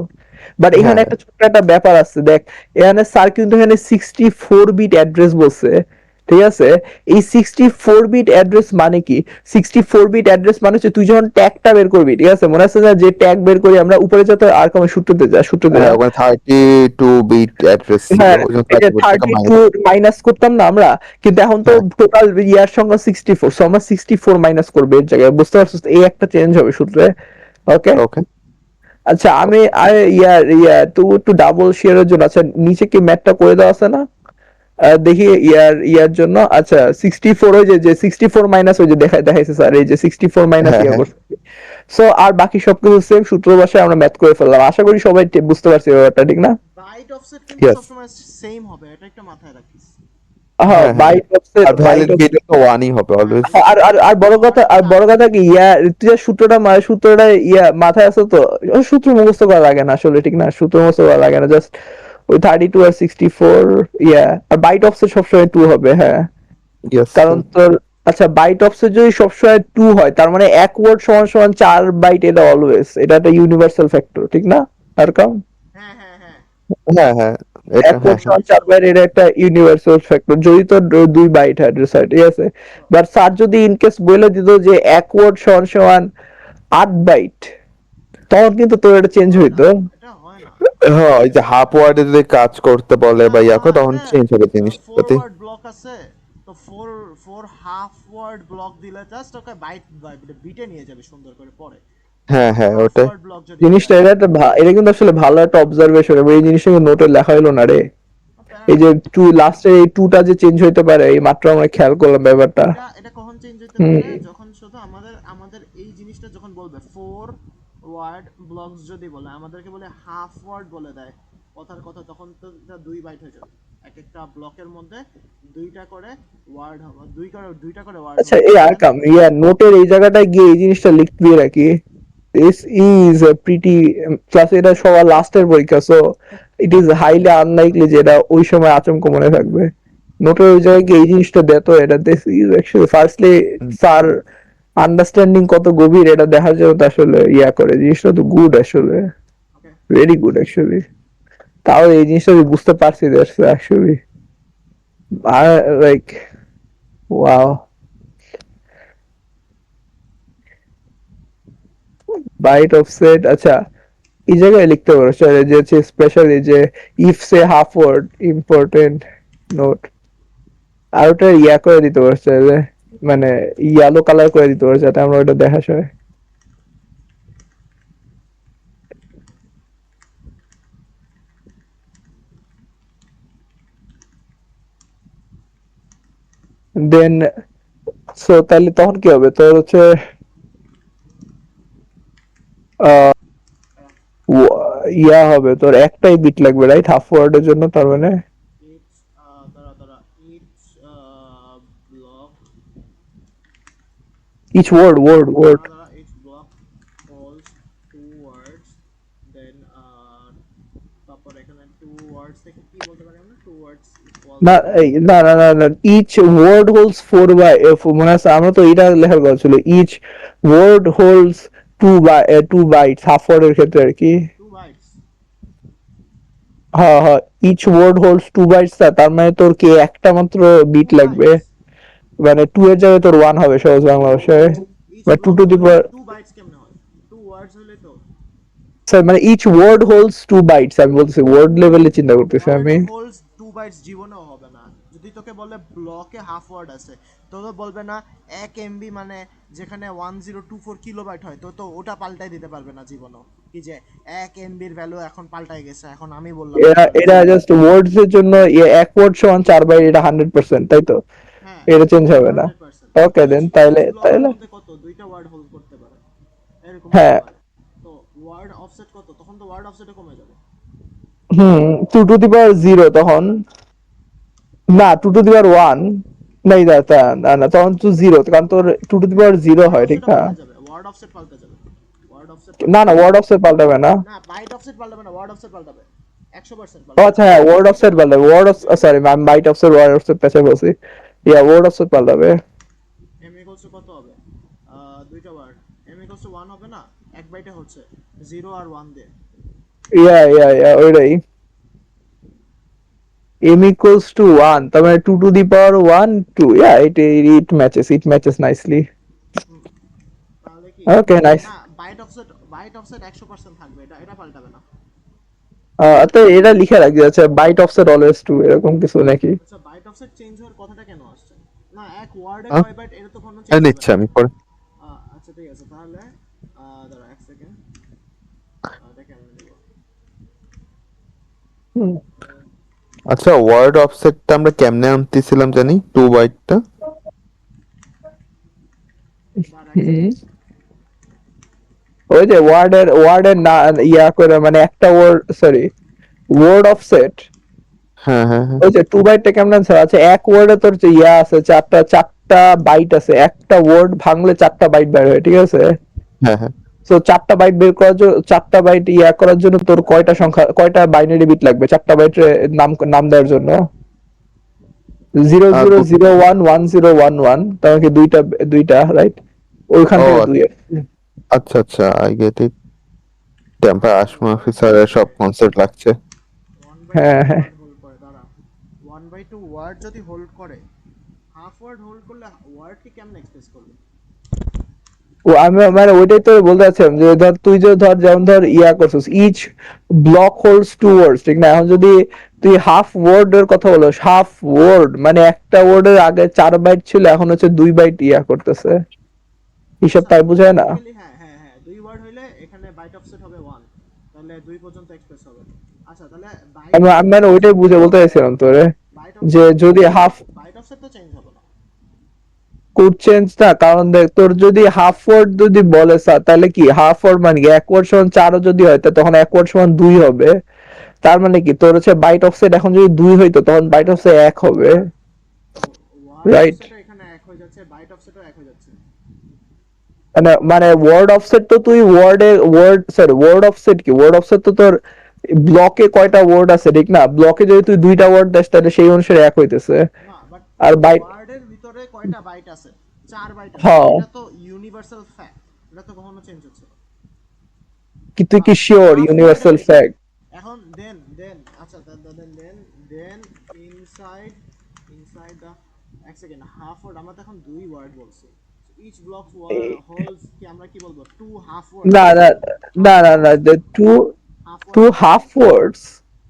বাট এখানে একটা ছোট্ট একটা ব্যাপার আছে, দেখ এখানে স্যার কিন্তু এখানে 64 বিট অ্যাড্রেস বলছে, ঠিক আছে? এই 64 বিট অ্যাড্রেস মানে কি? 64 বিট অ্যাড্রেস মানে হচ্ছে তুই যখন ট্যাগটা বের করবি, ঠিক আছে? মনে আছে না যে ট্যাগ বের করি আমরা উপরে যত আর কম সূত্রতে যা ওখানে 32 বিট অ্যাড্রেস ছিল, হ্যাঁ, ওই জন্য এই যে 32 32 মাইনাস করতাম না আমরা, কিন্তু এখন তো টোটাল ইয়ার সংখ্যা 64, সো আমরা 64 মাইনাস করব এর জায়গায়, বুঝতে পারছিস? এই একটা চেঞ্জ হবে সূত্রে। ওকে, ওকে আচ্ছা আমি একটু ডাবল শেয়ারের জন্য, আচ্ছা নিচে কি ম্যাথটা করে দেওয়া আছে না? দেখি ইয়ার জন্য। আচ্ছা 64 ওই যে 64 মাইনাস ওই যে দেখাইছে স্যার, এই যে 64 মাইনাস হ্যাঁ, ইয়া হ্যাঁ। করছে। সো আর বাকি সবকিছু সেম, সূত্র ভাষায় আমরা ম্যাথ করে ফেললাম। আশা করি সবাই বুঝতে পারছি ব্যাপারটা, ঠিক না? বাইট অফসেট কিন্তু Yes. সবসময় সেম হবে, এটা একটা মাথায় রাখিস। হ্যাঁ, হ্যাঁ, হ্যাঁ। বাইট অফসেট, আর ভ্যালিড বিটও তো 1ই হবে অলওয়েজ। আর বড় কথা কি, তুই যে সূত্রটা মাথায় আছে তো, ওই সূত্র মুখস্থ করা লাগে না আসলে, ঠিক না? সূত্র মুখস্থ করা লাগে না, জাস্ট ওই 32 আর 64। আর বাইট অফসেট সবসময় 2 হবে, হ্যাঁ। ইয়েস। কারণ তোর, আচ্ছা, বাইট অফসেট যদি সবসময় 2 হয়, তার মানে এক ওয়ার্ড সমান সমান 4 বাইট, এটা অলওয়েজ, এটা একটা ইউনিভার্সাল ফ্যাক্টর, ঠিক না? আর কাম হ্যাঁ হ্যাঁ হ্যাঁ, হ্যাঁ, হ্যাঁ। এটা এক হ্যাঁ, ওয়ার্ড হ্যাঁ। সমান 4 বাইট, এটা একটা ইউনিভার্সাল ফ্যাক্টর যদি তোর 2 বাইট অ্যাড্রেস হয়, ঠিক আছে? বাট স্যার যদি ইনকেস বলে দিত যে এক ওয়ার্ড সমান সমান 8 বাইট, তখন কিন্তু তোর এটা চেঞ্জ হইতো। এটা হয় না। হ্যাঁ, ওই যে হাফ ওয়ার্ডে যদি কাজ করতে বলে বা ইয়াকো, তখন এটা চেঞ্জ হবে জিনিসটাতে। ফরওয়ার্ড ব্লক আছে, তো ফোর হাফ ওয়ার্ড ব্লক দিলে জাস্ট ওকে বাইট বিটে নিয়ে যাবে সুন্দর করে পরে। হ্যাঁ, হ্যাঁ, হাফ ওটাই। ওয়ার্ড ব্লক যদি জিনিসটা এটা কিন্তু আসলে ভালো একটা অবজারভেশন, এবং এই জিনিসটা কিন্তু নোটে লেখা হলো না রে। এই যে টু লাস্টে এই টুটা যে চেঞ্জ হইতে পারে, এই মাত্র আমরা খেয়াল করলাম ব্যাপারটা। এটা কখন চেঞ্জ হতে হুম। পারে, যখন শুধু আমাদের এই জিনিসটা যখন বলবে ফোর ওয়ার্ড ব্লকস যদি বলে, আমাদেরকে বলে হাফ ওয়ার্ড বলে দেয় কথার কথা, তখন তো এটা 2 বাইট হয়ে যাবে। এক একটা ব্লকের মধ্যে দুইটা করে ওয়ার্ড হবে, দুইটা করে ওয়ার্ড আচ্ছা, হবে। এই আর কাম নোটের এই জায়গাটায় গিয়ে এই জিনিসটা লিখবি রাখি, দিস ইজ প্রিটি, ক্লাস এটা সবার লাস্টের পরীক্ষা, so it is highly unlikely যে এটা ওই সময় আচমকা মনে থাকবে। নোটের ওই জায়গায় গিয়ে এই জিনিসটা দেখো, এটা this is actually firstly sir understanding কত গভীর এটা দেখার জন্য তো আসলে করে, জিনিসটা তো গুড আসলে, ওকে, ভেরি গুড অ্যাকচুয়ালি। তাও এই জিনিসটা আমি বুঝতে পারছি, that's actually like wow. Byte offset, আচ্ছা, এই জায়গায় লিখতে পারো চলে যে হচ্ছে স্পেশালি যে if say half word important note, আর ওটা করে দিতে পারছে যে, মানে ইয়েলো কালার করে দিতে পারছে, যাতে আমরা ওটা দেখা যায়। দেন সো তাহলে তখন কি হবে তোর হচ্ছে আহ, হবে তোর একটাই বিট লাগবে, রাইট? হাফ ওয়ার্ডের জন্য, তার মানে ইটস তারা it's block, each word each block holds 2 words, then তারপর এখানে 2 words থেকে কি বলতে পারি আমরা, 2 words equal না না, ইচ ওয়ার্ড হোল্ডস 4 মনে আছে, আমরা তো এটা লেখার কথা ছিল, each word holds 2 bytes half ওয়ার্ডের ক্ষেত্রে আর কি। 2 bytes। হ্যাঁ হ্যাঁ, ইচ ওয়ার্ড হোল্ডস 2 বাইটস, তার মানে তোর কি একটা মাত্র বিট 2 লাগবে, bytes। মানে 2 এর জায়গায় তোর 1 হবে সহজ বাংলা ভাষায়, Each বা 2 block টু দি হলে পাওয়ার, 2 bytes কেমনে হয়, 2 words হলে তো মানে ইচ ওয়ার্ড হোল্ডস 2 বাইটস, আমি বলতেছি ওয়ার্ড লেভেলে চিন্তা করতেছি word আমি। holds 2 bytes জীবনেও হবে না। যদি তোকে বলে ব্লকে হাফ ওয়ার্ড আছে, তো তো বলবে না 1 এমবি মানে যেখানে 1024 কিলোবাইট হয়, তো ওটা পাল্টাই দিতে পারবে না জীবনেও, কি যে 1 এমবির ভ্যালু এখন পাল্টাই গেছে, এখন আমি বললাম এটা জাস্ট ওয়ার্ডস এর জন্য, এক ওয়ার্ড সমান 4 বাইট, এটা 100%, তাই তো? হ্যাঁ, এটা চেঞ্জ হবে না। 100%। ওকে দেন, ব্লকের মধ্যে কত দুইটা ওয়ার্ড হোল্ড করতে পারে, এরকম হ্যাঁ, হতে পারে। তো ওয়ার্ড অফসেট কত, তখন তো ওয়ার্ড অফসেটে কমে যাবে। 2 টু দি পাওয়ার 0 তখন, না 2 টু দি পাওয়ার 1, নাই না তখন তো 0, কারণ তোর 2 টু দি পাওয়ার 0 হয়, ঠিক না? ওয়ার্ড অফসেট পাল্টে যাবে, ওয়ার্ড অফসেট না না, ওয়ার্ড অফসেট পাল্টাবে না। না, বাইট অফসেট পাল্টাবে না, ওয়ার্ড অফসেট পাল্টাবে 100% ও পাল্টাবে। আচ্ছা, হ্যাঁ, ওয়ার্ড অফসেট পাল্টাবে, সরি আমি বাইট অফসেট ওয়ার্ড অফসেট পেছে বলছি, ওয়ার্ড অফসেট পাল্টাবে। এম ইকুয়ালস টু কত হবে, দুইটা ওয়ার্ড, এম ইকুয়ালস টু 1 হবে না, এক বাইটে হচ্ছে 0 আর 1 দিয়ে। ওইটাই, m equals to 1, তার মানে 2 to the power 1 2, it matches nicely. তাহলে কি, Okay, nice. না বাইট অফসেট 100% থাকবে, এটা পাল্টাবে না। তো এটা লিখে রাখি, আচ্ছা, বাইট অফসেট অলওয়েজ 2, এরকম কিছু নাকি? আচ্ছা, বাইট অফসেট চেঞ্জ হওয়ার কথাটা কেন আসছে, না এক ওয়ার্ডে হ্যাঁ? কয় বাইট, এটা তো কোনো চেঞ্জ হবে নিচ্ছে না। আমি পরে। আচ্ছা ঠিক আছে, তাহলে দাঁড়া এক সেকেন্ড, এটা কেমন দেব, হুম। আচ্ছা, ওয়ার্ড অফসেটটা আমরা কেমনে আনতেছিলাম জানি, 2 বাইটটা? দাঁড়া হুম। ওই যে ওয়ার্ডের না ইয়া করে মানে একটা ওয়ার্ড সরি ওয়ার্ড অফসেট হ্যাঁ হ্যাঁ হ্যাঁ ওই যে 2 বাইটটা কেমন আছে আচ্ছা এক ওয়ার্ডে তোর যে ইয়া আছে চারটা বাইট আছে একটা ওয়ার্ড ভাঙলে 4টা বাইট বের হয় ঠিক আছে হ্যাঁ হ্যাঁ। তো 4টা বাইট বের করার জন্য 4টা বাইট ইয়া করার জন্য তোর কয়টা বাইনারি বিট লাগবে 4টা বাইটের নাম দেওয়ার জন্য 00011011 তোমাকে দুইটা রাইট ওইখান ও, থেকে দুই আচ্ছা আচ্ছা, I get it. Temper Asma অফিসারের সব কনসেপ্ট লাগছে। 1/2 হ্যাঁ, হ্যাঁ। ওয়ার্ড হোল্ড করে দাঁড়া 1/2 ওয়ার্ড যদি হোল্ড করে হাফ ওয়ার্ড হোল্ড করলে ওয়ার্ড কি কেমন এক্সপ্রেস করবে? ও আমি মানে ওইটাই তো বলতে চাচ্ছিলাম যে ধর তুই যে যেমন ধর ইয়া করছিস ইচ ব্লক হোল্ডস 2 ওয়ার্ডস ঠিক না এখন যদি তুই হাফ ওয়ার্ড এর কথা বলো হাফ ওয়ার্ড মানে একটা ওয়ার্ডের আগে 4 বাইট ছিল এখন হচ্ছে 2 বাইট ইয়া করতেছে হিসাব তাই বুঝায় না হ্যাঁ হ্যাঁ হ্যাঁ 2 ওয়ার্ড হইলে এখানে বাইট অফসেট হবে 1 তাহলে 2 পর্যন্ত এক্সপ্রেস হবে। আচ্ছা তাহলে আমি মানে ওইটাই বুঝে বলতে চাইছিলাম তোরে যে যদি হাফ বাইট অফসেট তো চেঞ্জ হবে না। কোড চেঞ্জ না কারণ দেখ তোর যদি হাফ ওয়ার্ড যদি বলে তাহলে কি হাফ ওয়ার্ড মানে কি এক ওয়ার্ড সমান 4 যদি হয় তা তখন এক ওয়ার্ড সমান 2 হবে তার মানে কি তোর হচ্ছে বাইট অফসেট এখন যদি 2 হইতো তখন বাইট অফসেট 1 হবে ওয়ার্ড Right. অফসেটও এখানে এক হয়ে যাচ্ছে বাইট অফসেটও এক হয়ে যাচ্ছে। মানে ওয়ার্ড অফসেট তো তুই ওয়ার্ড অফসেট কি ওয়ার্ড অফসেট তো তোর ব্লকে কয়টা ওয়ার্ড আছে ঠিক না ব্লকে যদি তুই 2টা ওয়ার্ড দেস তাহলে সেই অনুসারে এক হইতেছে না বাট আর বাইট ওয়ার্ডের ভিতরে কয়টা বাইট আছে? 4 বাইট আছে। হ্যাঁ। এটা তো ইউনিভার্সাল ফ্যাক্ট, এটা তো কখনো চেঞ্জ হচ্ছে না। কি তুই কি শিওর ইউনিভার্সাল ফ্যাক্ট এখন দেন আচ্ছা দেন ইনসাইড দা এক সেকেন্ড হাফ ওয়ার্ড আমরা তো এখন 2 ওয়ার্ড বলছি ইচ ব্লক হোলস কি আমরা কি বলবো 2 হাফ ওয়ার্ড না টু হাফ ওয়ার্ডস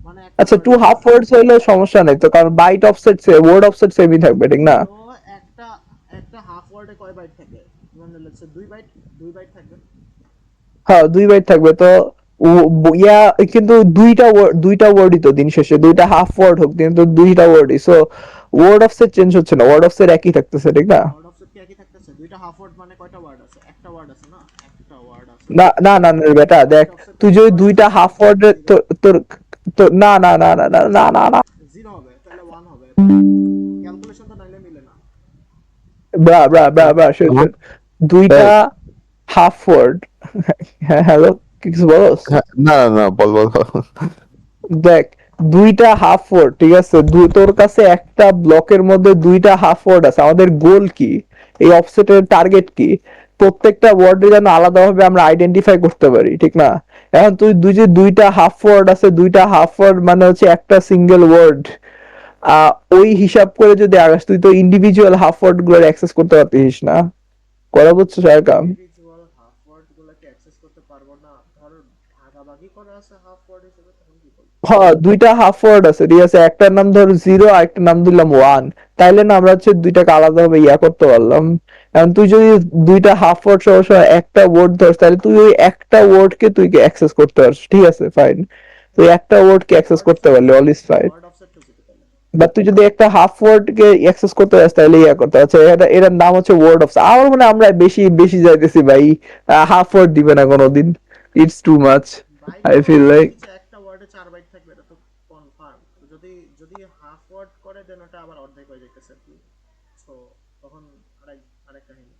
মানে একটা আচ্ছা টু হাফ ওয়ার্ডস হইলে সমস্যা নাই তো কারণ বাইট অফসেট ওয়ার্ড অফসেট সেমই থাকবে ঠিক না তো একটা হাফ ওয়ার্ডে কয় বাইট থাকে? মানে লেটস সে 2 বাইট থাকবে। হ্যাঁ 2 বাইট থাকবে তো ইয়া কিন্তু দুইটা ওয়ার্ডই তো দিন শেষে দুইটা হাফ ওয়ার্ড হোক কিন্তু দুইটা ওয়ার্ডই সো ওয়ার্ড অফসেট চেঞ্জ হচ্ছে না ওয়ার্ড অফসেট একই থাকতেছে ঠিক না ওয়ার্ড অফসেট কি একই থাকতেছে? দুইটা হাফ ওয়ার্ড মানে কয়টা ওয়ার্ড আছে? একটা ওয়ার্ড আছে না? একটা ওয়ার্ড আছে। না বেটা দেখ তুই যদি দুইটা হাফ ওয়ার্ডের তোর তোর না 0 হবে তাহলে 1 হবে। ক্যালকুলেশন তো নাইলে মিলে না। ব্রা শুন দুইটা হাফ ওয়ার্ড হ্যাঁ হ্যালো কিছু বলস হ্যাঁ, না না না, বল বল বল। দেখ দুইটা হাফ ওয়ার্ড ঠিক আছে তোর কাছে একটা ব্লকের মধ্যে দুইটা হাফ ওয়ার্ড আছে আমাদের গোল কি এই অফসেটের টার্গেট কি প্রত্যেকটা ওয়ার্ডের যেন আলাদাভাবে আমরা আইডেন্টিফাই করতে পারি ঠিক না এখন তুই দুইটা হাফ ওয়ার্ড আছে দুইটা হাফ ওয়ার্ড মানে হচ্ছে একটা সিঙ্গেল ওয়ার্ড ওই হিসাব করে যদি আগাস তুই তো ইন্ডিভিজুয়াল হাফ ওয়ার্ড গুলোর অ্যাক্সেস করতে পারতিস না করা বুঝছো কাম ইন্ডিভিজুয়াল হাফ ওয়ার্ড গুলোকে অ্যাক্সেস করতে পারবো না। ধর ভাগাভাগি করা আছে হাফ ওয়ার্ড হিসেবে তখন কি করব? হ্যাঁ দুইটা হাফ ওয়ার্ড আছে ঠিক আছে একটার নাম ধর 0 আর একটা নাম দিলাম 1 তাইলে না আমরা হচ্ছে দুইটাকে আলাদাভাবে ইয়া করতে পারলাম এখন তুই যদি দুইটা হাফ ওয়ার্ড সহ একটা ওয়ার্ড ধর তাহলে তুই ওই একটা ওয়ার্ডকে তুই অ্যাক্সেস করতে পারছিস ঠিক আছে ফাইন তুই একটা ওয়ার্ডকে অ্যাক্সেস করতে পারলে all is fine word offset তো যেতে পারলে বা তুই যদি একটা হাফ ওয়ার্ড কে অ্যাক্সেস করতে চাস তাহলে ইয়া করতে হচ্ছে এটার নাম হচ্ছে ওয়ার্ড অফ আমার মানে আমরা বেশি যাইতেছি ভাই হাফ ওয়ার্ড দিবে না কোনোদিন it's too much I feel like একটা ওয়ার্ডে 4 বাইট থাকবে এটা তো কনফার্ম। যদি হাফ ওয়ার্ড করে দেন ওটা আবার অর্ধেক হয়ে যাইতেছে আর কি। সো তখন আরেক কাহিনী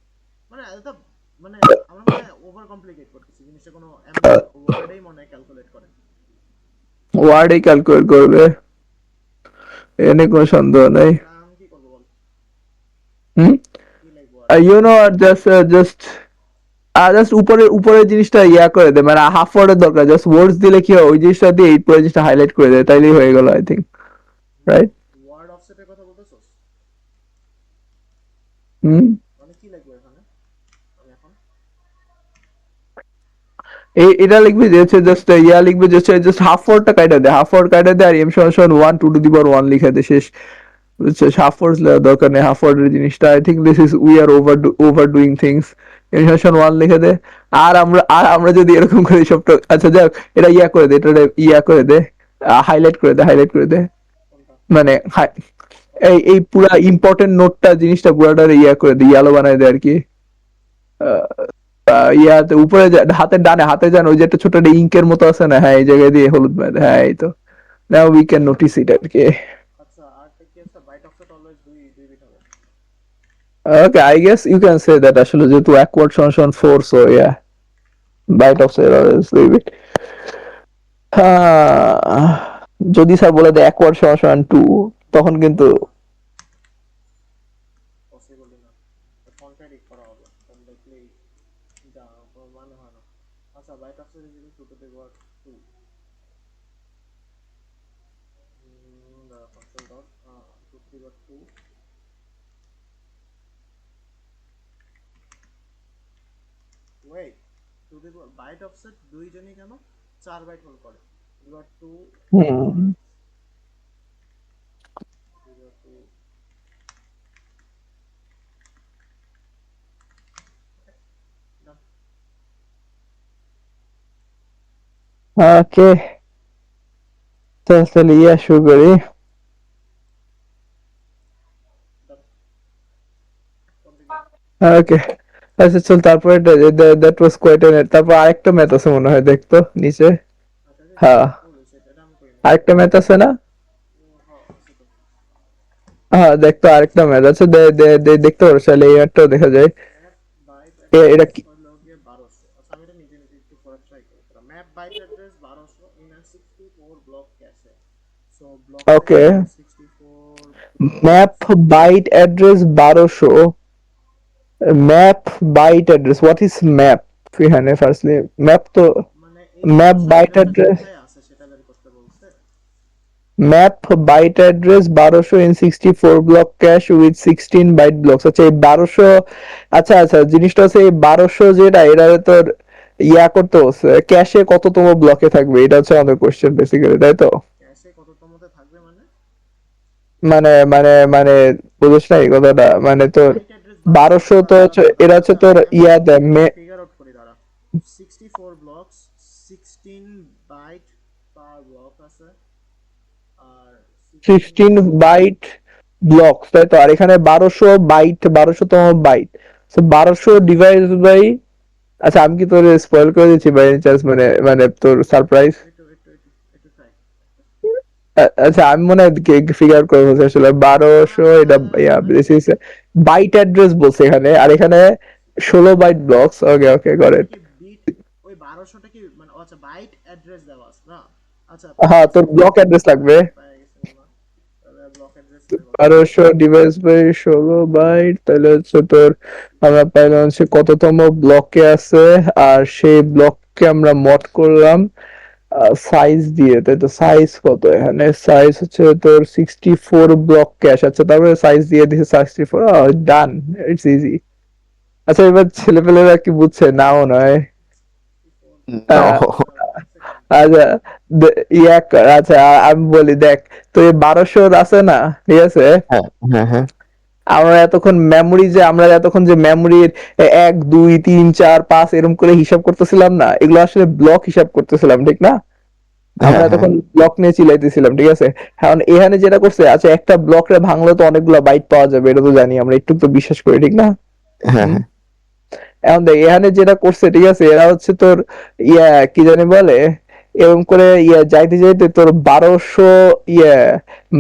মানে এটা মানে আমরা মানে ওভার কমপ্লিকেট করতেছি জিনিসটা কোনো ওয়ার্ডেই মনে ক্যালকুলেট করে। ওয়ার্ডে ক্যালকুলেট করবে এনে কোনো সন্দেহ নাই আমি কি করব বল? হুম কি লাগবে? ইউ নো জাস্ট উপরের জিনিসটা ইয়া করে দে মানে হাফ ওয়ার্ডের দরকার জাস্ট ওয়ার্ডস দিলে কি হয় ওই জিনিসটা দিয়ে এই পুরো জিনিসটা হাইলাইট করে দে তাইলেই হয়ে গেল আই থিংক রাইট ওয়ার্ড অফসেটের কথা বলতেছস? হুম মানে কি লাগবে এখানে? আমি এখন এটা লিখবি যে হচ্ছে জাস্ট ইয়া লিখবি জাস্ট হাফ ওয়ার্ডটা কাইটা দে হাফ ওয়ার্ড কাইটা দে আর এম সমান 1 2 টু দি পাওয়ার 1 লিখে দে শেষ হাফ ওয়ার্ডস দরকার নেই হাফ ওয়ার্ডের জিনিসটা I think this is we are over doing things m সমান 1 লিখে দে আর আমরা যদি এরকম করে সব আচ্ছা যাক এটা ইয়া করে দে এটা ইয়া করে দে হাইলাইট করে দে মানে এই পুরা ইম্পর্টেন্ট নোটটা জিনিসটা পুরাটা ইয়া করে দে ইয়ালো বানায় দে আর কি ইয়াতে উপরে হাতের ডানে হাতে যান ওই যে একটা ছোট একটা ইঙ্কের মতো আছে না, হ্যাঁ এই জায়গায় দিয়ে হলুদ ম্যাথ, হ্যাঁ এই তো, নাও উই ক্যান নোটিস ইট আর কি। আচ্ছা আরেকটা কি আছে, বাইট অফসেট অলওয়েজ 2 বিট হবে। Okay, I guess you can say that আসলে যেহেতু অ্যাকওয়ার্ড সমান 4, so yeah byte of always 2 bit. যদি স্যার বলে দেয় অ্যাকওয়ার্ড সমান 2, তখন কিন্তু পসিবলই না, কন্ট্রাডিক্ট করা হবে, কারণ দেখলেই যা কোনো মানে হয় না। আচ্ছা byte offset is equal to two the power 2, the console dot 2 to the power 2, wait, to the byte offset দুইজনই কেন 4 বাইট হোল্ড করে, এবার 2 2 done. ওকে, তাহলে ইয়া শুরু করি। ওকে, আচ্ছা চল তারপরে দ্যাট ওয়াজ কোয়াইট এন, তারপর আরেকটা ম্যাথ আছে মনে হয়, দেখতো নিচে, আচ্ছা যে হ্যাঁ এটা আমি করি না। আরেকটা ম্যাথ আছে না, হ্যাঁ আছে তো। হ্যাঁ দেখতো আরেকটা ম্যাথ আছে, দেখতে পারো তাহলে এই ম্যাথটাও দেখা যায়। বাইট এটা অ্যাড্রেস কি হলো গিয়ে 1200। আচ্ছা আমি এটা নিজে নিজে একটু করে ট্রাই করি। Map byte address 1200 in a 64 block cache. So ব্লকটা okay, 64 map byte address 1200, map byte address, what is map? এখানে ফার্স্টলি ম্যাপ তো, মানে এই ম্যাপ 1200 বাইট অ্যাড্রেসটা অ্যাড্রেস, কোথায় আছে সেটা বের করতে বলছে। Map byte address 1200 in 64 block cache with 16 byte blocks. আচ্ছা এই 1200, আচ্ছা আচ্ছা জিনিসটা হচ্ছে এই 1200 যেটা এটা তোর ইয়া করতে হচ্ছে ক্যাশে কততম ব্লকে থাকবে, এটা হচ্ছে আমাদের কোশ্চেন বেসিক্যালি, তাই তো? ক্যাশে কততমতে থাকবে মানে মানে বুঝছ না এই কথাটা, মানে তোর বাইট অ্যাড্রেস 1200 তো হচ্ছে এরা হচ্ছে তোর ইয়া দেয় ফিগার আউট করি দাঁড়া। 64 ব্লকস 16 বাইট পার ব্লক আছে, আর 16 বাইট ব্লক, তাই তো? আর এখানে 1200 বাইট, 1200তম বাইট, সো 1200 ডিভাইড বাই, আচ্ছা আমি কি তোর স্পয়েল করে দিচ্ছি বাই চান্স, মানে তোর সারপ্রাইজ? একটু ট্রাই। আচ্ছা আমি মনে হয় ফিগার করে বলছি আসলে 1200, এটা বাইট অ্যাড্রেস বলছে এখানে, আর এখানে 16 বাইট ব্লকস। ওকে ওকে গট ওটা ইট। কি বিট, ওই 1200টা কি মানে আচ্ছা বাইট অ্যাড্রেস দেওয়া আছে না। আচ্ছা হ্যাঁ তোর ব্লক অ্যাড্রেস লাগবে, পেয়ে গেছি না, তাহলে block address 1200 divide by 16 byte, তাহলে হচ্ছে তোর আমরা পাইলাম হচ্ছে কততম ব্লকে আছে, আর সেই ব্লককে আমরা মড করলাম সাইজ দিয়ে, তাই তো? সাইজ কত এখানে, সাইজ হচ্ছে তোর 64 ব্লক ক্যাশ। আচ্ছা তারপরে সাইজ দিয়ে দিছে 64, ডান, ইটস ইজি। আচ্ছা এবার ছেলেপেলেরা কি বুঝছে? নাও নয়। No. আহ, আচ্ছা ইয়া আচ্ছা আমি বলি দেখ, তো এই 1200 আছে না, ঠিক আছে? হ্যাঁ হ্যাঁ হ্যাঁ আমরা এতক্ষণ যে মেমোরির 1 2 3 4 5 এরকম করে হিসাব করতেছিলাম না, এগুলো আসলে ব্লক হিসাব করতেছিলাম, ঠিক না? আমরা হ্যাঁ তখন ব্লক নিয়ে চিল্লাইতেছিলাম, ঠিক আছে? এখন এখানে যেটা করছে, আচ্ছা একটা ব্লক রে ভাঙলে তো অনেকগুলো বাইট পাওয়া যাবে, এটা তো জানি আমরা, একটু তো বিশ্বাস করি, ঠিক না? হ্যাঁ হুম। এখন দেখ এখানে যেটা করছে, ঠিক আছে, এরা হচ্ছে তোর ইয়া কি জানি বলে, এরকম করে ইয়া যাইতে যাইতে তোর 1200 ইয়া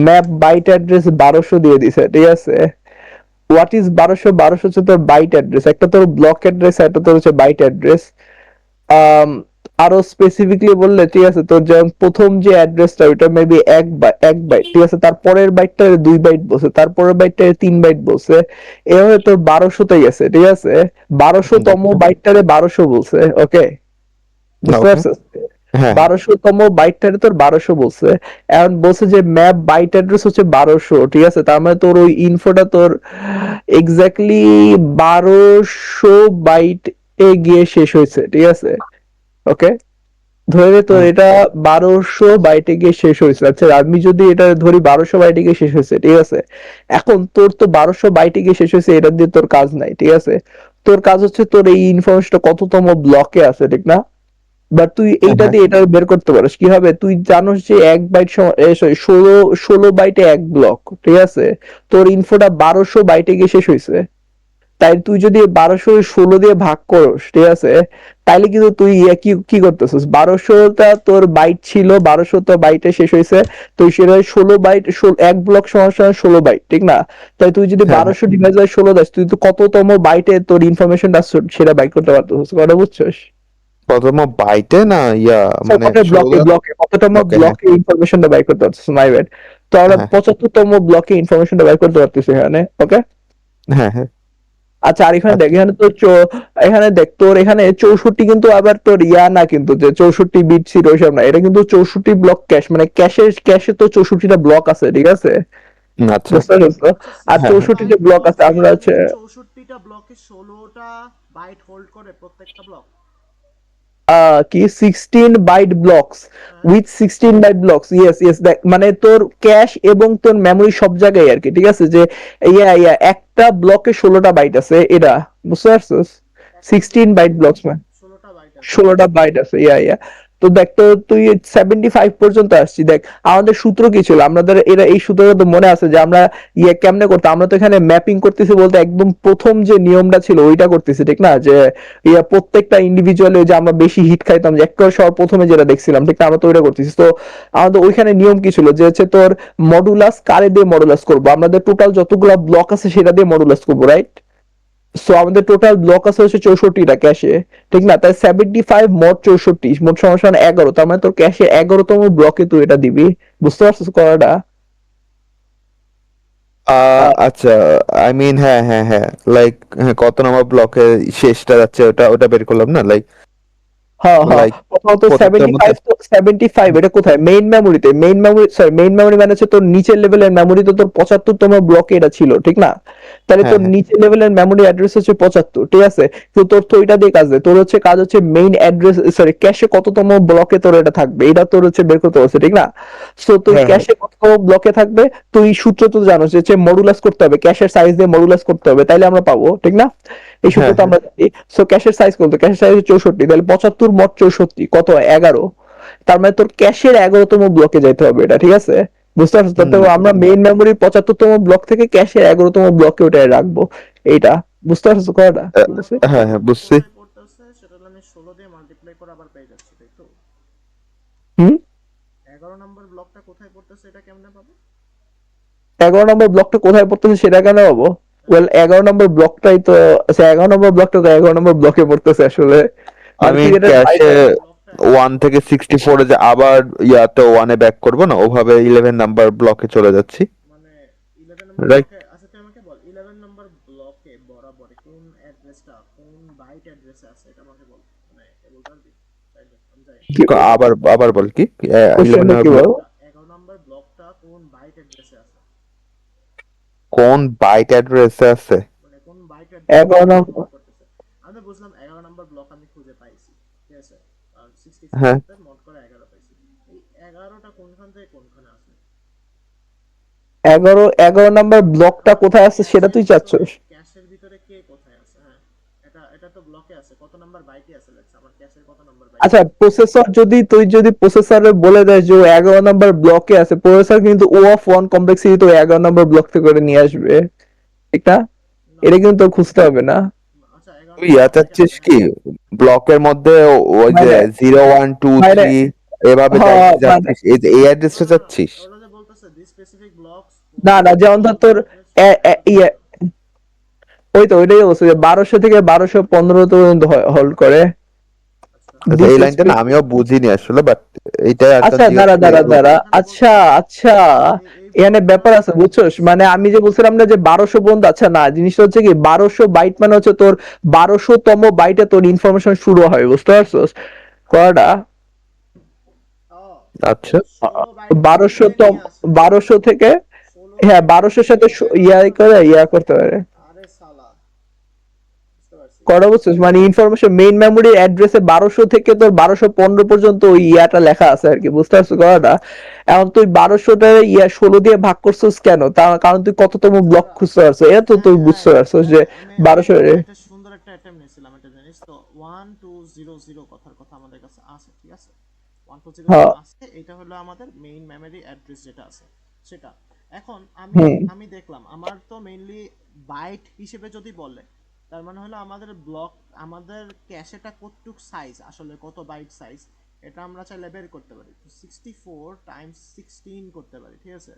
ম্যাপ বাইট অ্যাড্রেস 1200 দিয়ে দিছে, ঠিক আছে? What is 1200? 1200 হচ্ছে তোর বাইট অ্যাড্রেস, একটা তোর ব্লক অ্যাড্রেস, একটা তোর হচ্ছে বাইট অ্যাড্রেস। আরো স্পেসিফিকলি বললে, ঠিক আছে, তোর যেমন প্রথম যে অ্যাড্রেসটা ওইটা মেবি 1 বাইট, ঠিক আছে, তারপরের বাইটটা 2 বাইট বলছে, তারপরের বাইটটা 3 বাইট বলছে, এভাবে তোর 1200তেই আছে, ঠিক আছে? 1200তম বাইটটারে 1200 বলছে, ওকে? বুঝতে ওকে পারছিস? হ্যাঁ 1200তম বাইটটারে তোর 1200 বলছে। এখন বলছে যে ম্যাপ বাইট অ্যাড্রেস হচ্ছে 1200, ঠিক আছে? তার মানে তোর ওই ইনফোটা তোর এক্স্যাক্টলি 1200 বাইট এ গিয়ে শেষ হয়েছে, ঠিক আছে? ওকে, ধরে তোর এটা 1200 বাইটে গিয়ে শেষ হয়েছে। আচ্ছা আমি যদি এটা ধরি 1200 বাইটে গিয়ে শেষ হয়েছে, ঠিক আছে? এখন তোর তো 1200 বাইটে গিয়ে শেষ হয়েছে, এটা দিয়ে তোর কাজ নাই, ঠিক আছে? তোর কাজ হচ্ছে তোর এই ইনফরমেশনটা কততম ব্লকে আছে, ঠিক না? বাট তুই এইটা হ্যাঁ দিয়ে এটা বের করতে পারিস কিভাবে? তুই জানোস যে 1 বাইট সরি 16 বাইটে 1 ব্লক, ঠিক আছে? তোর ইনফোটা 1200 বাইটে গিয়ে শেষ হয়েছে, তাই তুই যদি 1216 দিয়ে ভাগ করস, ঠিক আছে, তাইলে কিন্তু তুই কি কি করতেছিস, 1200টা তোর বাইট ছিল, 1200 বাইটে শেষ হয়েছে, তো সেটা 16 বাইট, এক ব্লক সমান সমান 16 বাইট, ঠিক না? তাই তুই যদি হ্যাঁ 1200 ডিভাইড বাই 16 দাস, তুই তো কততম বাইটে তোর ইনফরমেশনটা সেটা বাইট করতে পারতেছিস, কথা বুঝছিস? প্রথম বাইটে না ইয়া মানে ব্লকে 16 ব্লকে কততম ওকে হ্যাঁ ব্লকে ইনফরমেশনটা বাইট করতে পারতেছিস, মাই ব্যাড। তো আমরা হ্যাঁ 75তম ব্লকে ইনফরমেশনটা বাইট করতে পারতেছি এখানে, ওকে? হ্যাঁ হ্যাঁ আচ্ছা, আর এখানে দেখ, আচ্ছা এখানে তো এখানে দেখ তোর এখানে 64 কিন্তু আবার তোর ইয়া না, কিন্তু যে 64 বিট ছিল ওইসব না, এটা কিন্তু 64 ব্লক ক্যাশ, মানে ক্যাশে তো 64টা ব্লক আছে, ঠিক আছে? আচ্ছা বুঝতে পারছো? আচ্ছা আর হ্যাঁ হ্যাঁ 64 যে 65 ব্লক আছে বলছে আমরা হচ্ছে, যে 64টা ব্লকে 16টা বাইট হোল্ড করে প্রত্যেকটা ব্লক। কি 16 বাইট ব্লকস, হ্যাঁ with 16 byte blocks, yes yes, দেখ মানে তোর ক্যাশ এবং তোর মেমরি সব জায়গায় আর কি, ঠিক আছে, যে একটা ব্লকে 16টা বাইট আছে, এটা বুঝতে পারছিস? একটা 16 বাইট ব্লকস, 16টা বাইট আছে। 16টা বাইট আছে, তো দেখ, তো তুই 75 পর্যন্ত আসছি, দেখ আমাদের সূত্র কি ছিল, আমাদের এরা এই সূত্রটা তো মনে আছে যে আমরা কেমনে করতাম, আমরা তো এখানে ম্যাপিং করতেছি বলতে একদম প্রথম যে নিয়মটা ছিল ওইটা করতেছি, ঠিক না, যে প্রত্যেকটা ইন্ডিভিজুয়ালি যে আমরা বেশি হিট খাইতাম, যে একটা সবার প্রথমে যেটা দেখছিলাম, ঠিক না, আমরা তো ওইটা করতেছি। তো আমাদের ওইখানে নিয়ম কি ছিল, যে হচ্ছে তোর মডুলাস কারে দিয়ে মডুলাস করবো, আমাদের টোটাল যতগুলা ব্লক আছে সেটা দিয়ে মডুলাস করবো, রাইট? সো আমাদের টোটাল ব্লক আছে হচ্ছে 64টা ক্যাশে, ঠিক না? তাই 75 মোট 64 মোট সমান সমান 11, তার মানে তোর ক্যাশে 11তম ব্লকে তুই এটা দিবি, বুঝতে পারছিস করাটা? আচ্ছা আই মিন হ্যাঁ হ্যাঁ হ্যাঁ লাইক হ্যাঁ কত নম্বর ব্লকে শেষটা যাচ্ছে ওটা ওটা বের করলাম না লাইক হ্যাঁ হ্যাঁ, লাইক প্রথমত প্রত্যেকটার মধ্যে 75, তো 75 এটা কোথায়, মেইন মেমোরিতে, main memory, sorry main memory মানে হচ্ছে তোর নিচের লেভেলের মেমোরি, তো তোর 75তম ব্লকে এটা ছিল, ঠিক না? তাহলে হ্যাঁ তোর হ্যাঁ নিচের লেভেলের মেমোরি অ্যাড্রেস হচ্ছে 75, ঠিক আছে? তো তোর তো ওইটা দিয়ে কাজ নেই, তোর হচ্ছে কাজ হচ্ছে মেইন অ্যাড্রেস, সরি ক্যাশে কততম ব্লকে তোর এটা থাকবে, এটা তোর হচ্ছে বের করতে হচ্ছে, ঠিক না? সো তুই হ্যাঁ হ্যাঁ ক্যাশে কততম ব্লকে থাকবে, তুই সূত্র তো জানো যে মডুলাস করতে হবে, ক্যাশের সাইজ দিয়ে মডুলাস করতে হবে, তাইলে আমরা পাবো, ঠিক না? এই হ্যাঁ সূত্রটা হ্যাঁ আমরা জানি। সো ক্যাশের সাইজ কত, ক্যাশের সাইজ 64, তাহলে 75 মোট 64 কত হয়, 11। তার মানে তোর ক্যাশের 11তম ব্লকে যাইতে হবে, এটা ঠিক আছে? বুঝতে পারছো তো? হুম তো আমরা মেইন মেমোরির 75তম ব্লক থেকে ক্যাশের 11তম ব্লকে ওটা রাখবো, এইটা বুঝতে পারছো কথাটা? ঠিক আছে? হ্যাঁ হ্যাঁ বুঝছি কোথায় পড়তেছে সেটা হলো আমি 16 দিয়ে মাল্টিপ্লাই করে আবার পেয়ে যাচ্ছি, তাই তো? হুম। 11 নম্বর ব্লকটা কোথায় পড়তেছে এটা কেমনে পাবো? 11 নম্বর ব্লকটা কোথায় পড়তেছে সেটা কেন পাবো? হ্যাঁ, 11 নম্বর ব্লকটাই তো, আচ্ছা 11 নম্বর ব্লকটা তো 11 নম্বর ব্লকে পড়তেছে আসলে, মানে আমি তুই এটা ক্যাশে ব্লকটা 1 থেকে 64 এ যে আবার ইয়াতে 1 এ ব্যাক করবো না ওভাবে 11 নাম্বার ব্লকে চলে যাচ্ছি মানে 11 নম্বর রাইট ব্লকে, আচ্ছা তুই আমাকে বল 11 নম্বর ব্লকে বরাবর কোন অ্যাড্রেসটা কোন বাইট অ্যাড্রেসে আছে এটা আমাকে বল, মানে বলতে পারবি? চাইলে আমি যাই। কি আবার আবার বল কি 11 কোশ্চেনটা নাম্বার কি ব্লক বল? 11 নম্বর ব্লকটা কোন বাইট অ্যাড্রেসে আছে, কোন বাইট অ্যাড্রেসে আছে মানে কোন বাইট অ্যাড্রেসে 11 নম্বর, হোল্ড করতেছে। আমি বুঝলাম 11 নম্বর ব্লক আমি খুঁজে পাইছি, ঠিক আছে, আর হ্যাঁ 64 তে মোড করে 11 পাইছি। এই 11টা কোনখান থেকে কোনখানে আছে? 11 নম্বর ব্লকটা কোথায় আছে সেটা তুই চাচ্ছিস? ক্যাশের ভিতরে কে কোথায় আছে? হ্যাঁ, এটা এটা তো ব্লকে আছে, কত নাম্বার বাইটে আছে লেটস, আমার ক্যাশের কত নাম্বার বাইটে আচ্ছা, আছে? প্রসেসর যদি তুই যদি প্রসেসরে বলে দেয় যে ও 11 নম্বর ব্লকে আছে, প্রসেসর কিন্তু ও অফ ওয়ান কমপ্লেক্সিটি তো 11 নম্বর ব্লক থেকে করে নিয়ে আসবে, ঠিক না? না, এটা কিন্তু তোর খুঁজতে হবে না, আচ্ছা 11 তুই নম্বর ইয়া ব্লকে চাচ্ছিস আছে, কি হ্যাঁ। ব্লকের মধ্যে ওই যে মানে 0123 এভাবে যাইতে মানে যাচ্ছিস এই যে এই অ্যাড্রেসটা না, চাচ্ছিস ওরা যে বলতেছে দিস স্পেসিফিক ব্লকস না না, যেমন ধর তোর অ্যাড্রেস এ- এ- ইয়ে, ওই তো ওইটাই বলছে যে 1200 থেকে 1215 পর্যন্ত হোল্ড করে। আচ্ছা আচ্ছা দিস এই ইজ, লাইনটা না আমিও বুঝিনি আসলে বাট এইটাই আর আচ্ছা জিজ্ঞেস দাঁড়া করে দাঁড়া দাঁড়া, এখানে আচ্ছা বলতেছে আচ্ছা, এই এখানে ব্লকটা ব্যাপার আছে বুঝছোস, মানে আমি যে বলছিলাম না যে 1200 পর্যন্ত, আচ্ছা না, জিনিসটা হচ্ছে কি 1200 বাইট মানে হচ্ছে তোর 1200তম বাইটে তোর ইনফরমেশন শুরু হয়, বুঝতে পারছস কয়টা? ও আচ্ছা 16 বাইট থেকে তুলে 1200তম, নিয়ে আসে, 1200 থেকে, 16 হ্যাঁ থেকে 1200-র সাথে ইয়া করতে পারে, আরে সালা, বুঝতে পারছি। কটা বুঝছিস, মানে ইনফরমেশন মেইন মেমোরি অ্যাড্রেসে 1200 থেকে তোর 1215 পর্যন্ত ওই ইয়াটা লেখা আছে আর কি, বুঝতে পারছিস কটাটা? এখন তুই 1200টা 16 দিয়ে ভাগ করছিস কেন, তার কারণ তুই কততম ব্লক আচ্ছা, খুঁজতে পারছিস, এটা তো তুই হ্যাঁ হ্যাঁ বুঝতে পারছিস যে হ্যাঁ, আমি আমি 1200 আমি একটা সুন্দর একটা অ্যাটেম্প নিয়েছিলাম একটা জিনিস তো, 1200 কথার কথা আমাদের কাছে আছে, ঠিক আছে, 1200 হ্যাঁ। আছে, এটা হলো আমাদের মেইন মেমরি অ্যাড্রেস যেটা আছে সেটা। এখন আমি হুম। আমি দেখলাম আমার তো মেইনলি বাইট হিসেবে যদি বলে তার মানে হলো আমাদের ব্লক, আমাদের ক্যাশেটা কতটুক সাইজ, আসলে কত বাইট সাইজ, এটা আমরা চাইলে বের করতে পারি। 64 টাইমস 16 করতে পারি, ঠিক আছে?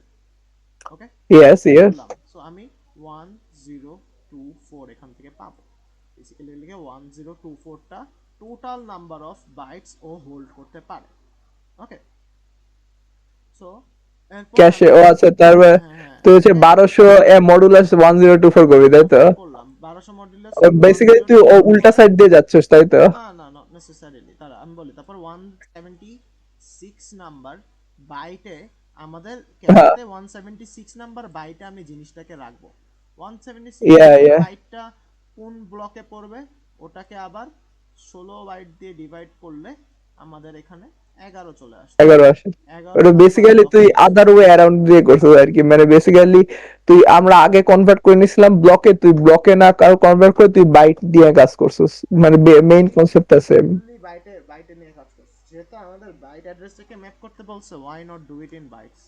ওকে, ইয়েস ইয়েস। সো আমি 1024 এখান থেকে পাবো। বেসিক্যালি লিখে 1024টা টোটাল নাম্বার অফ বাইটস ও হোল্ড করতে পারে। ওকে, সো ক্যাশে, ও আচ্ছা, তারপরে তুই হচ্ছে 1200 মডুলাস 1024 করবি, তাই তো? করলাম 1200 মডুলাস। বেসিক্যালি তুই উল্টা সাইড দিয়ে যাচ্ছিস, তাই তো? না না, নট নেসেসারিলি। তারা আমি বলি, তারপর 176 নাম্বার বাইটে আমাদের হ্যাঁ, ক্যাশেতে 176 নাম্বার বাইটে আমি জিনিসটাকে রাখবো। 176 ইয়া নাম্বার ইয়া বাইটটা কোন ব্লকে পড়বে, ওটাকে আবার 16 বাইট দিয়ে ডিভাইড করলে আমাদের এখানে 11 চলে আসে। 11 আসে। 11 ওটা নাম্বার বেসিক্যালি তুই ব্লকে আদার ওয়ে অ্যারাউন্ড দিয়ে করছিস আর কি, মানে বেসিক্যালি তুই, আমরা আগে কনভার্ট করে নিছিলাম ব্লকে, তুই ব্লকে না কার কনভার্ট করে তুই বাইট দিয়ে কাজ করছিস, মানে মেইন কনসেপ্টটা সেম। ফুললি বাইটে বাইটে নিয়ে কাজ করছে। যেহেতু আমাদের বাইট অ্যাড্রেসটাকে ম্যাপ করতে বলছে, why not do it in bytes?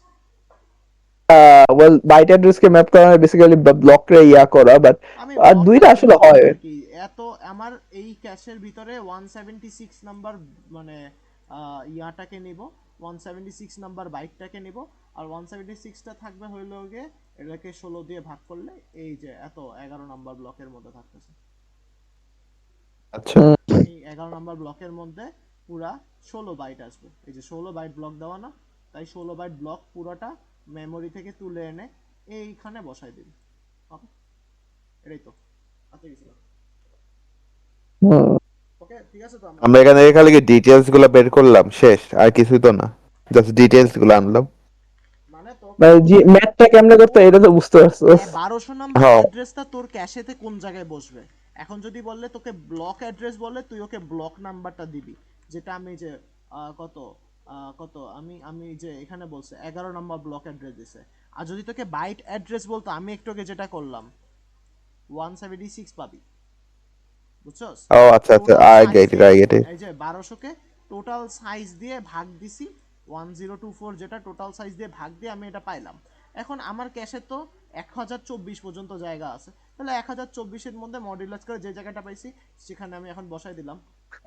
Well, byte address কে ম্যাপ করা বেসিক্যালি ব্লক রে ইয়া করা, বাট আমি আর ব্লক দুইটা আসলে হয়। কি এত আমার এই ক্যাশের ভিতরে 176 নাম্বার মানে ইয়াটাকে নিব, 176 নাম্বার বাইটটাকে নিব, আর 176টা থাকবে হইলো গিয়ে এটাকে 16 দিয়ে ভাগ করলে এই যে এত 11 নাম্বার ব্লকের মধ্যে থাকতেছে। আচ্ছা, এই 11 নাম্বার ব্লকের মধ্যে পুরা 16 বাইট আসবে। এই যে 16 বাইট ব্লক দেওয়া না, তাই 16 বাইট ব্লক পুরোটা মেমোরি থেকে তুলে এনে এইখানে বসাই দিন। ওকে, এটাই তো আচ্ছা গেছিল। ওকে, ঠিক আছে। তো আমরা এখানে খালি কি ডিটেইলস গুলো বের করলাম, শেষ আর কিছুই তো না, জাস্ট ডিটেইলস গুলো আনলাম। মানে তো মানে ম্যাথটা কেমনে করতে হয় এটা তো বুঝতে পারছিস। 1200 নাম্বার হ্যাঁ, অ্যাড্রেসটা তোর ক্যাশেতে কোন জায়গায় বসবে। এখন যদি বললে তোকে ব্লক অ্যাড্রেস বলে, তুই ওকে ব্লক নাম্বারটা দিবি, যেটা আমি যে কত কত আমি আমি যে এখানে বলছে 11 নাম্বার ব্লক অ্যাড্রেস দিছে। আর যদি তোকে বাইট অ্যাড্রেস বলতো, আমি একটু আগে যেটা করলাম 176 পাবি, বুঝছস? ও আচ্ছা আচ্ছা, total I size get it, দিয়ে, আই গেট ইট। এই যে 1200 কে টোটাল সাইজ দিয়ে ভাগ দিছি, 1024 যেটা টোটাল সাইজ দিয়ে ভাগ দিয়ে আমি এটা পাইলাম। এখন আমার ক্যাশে তো 1024 পর্যন্ত জায়গা আছে, তাহলে 1024 এর মধ্যে মডুলাস করে যে জায়গাটা পাইছি সেখানে আমি এখন বসাই দিলাম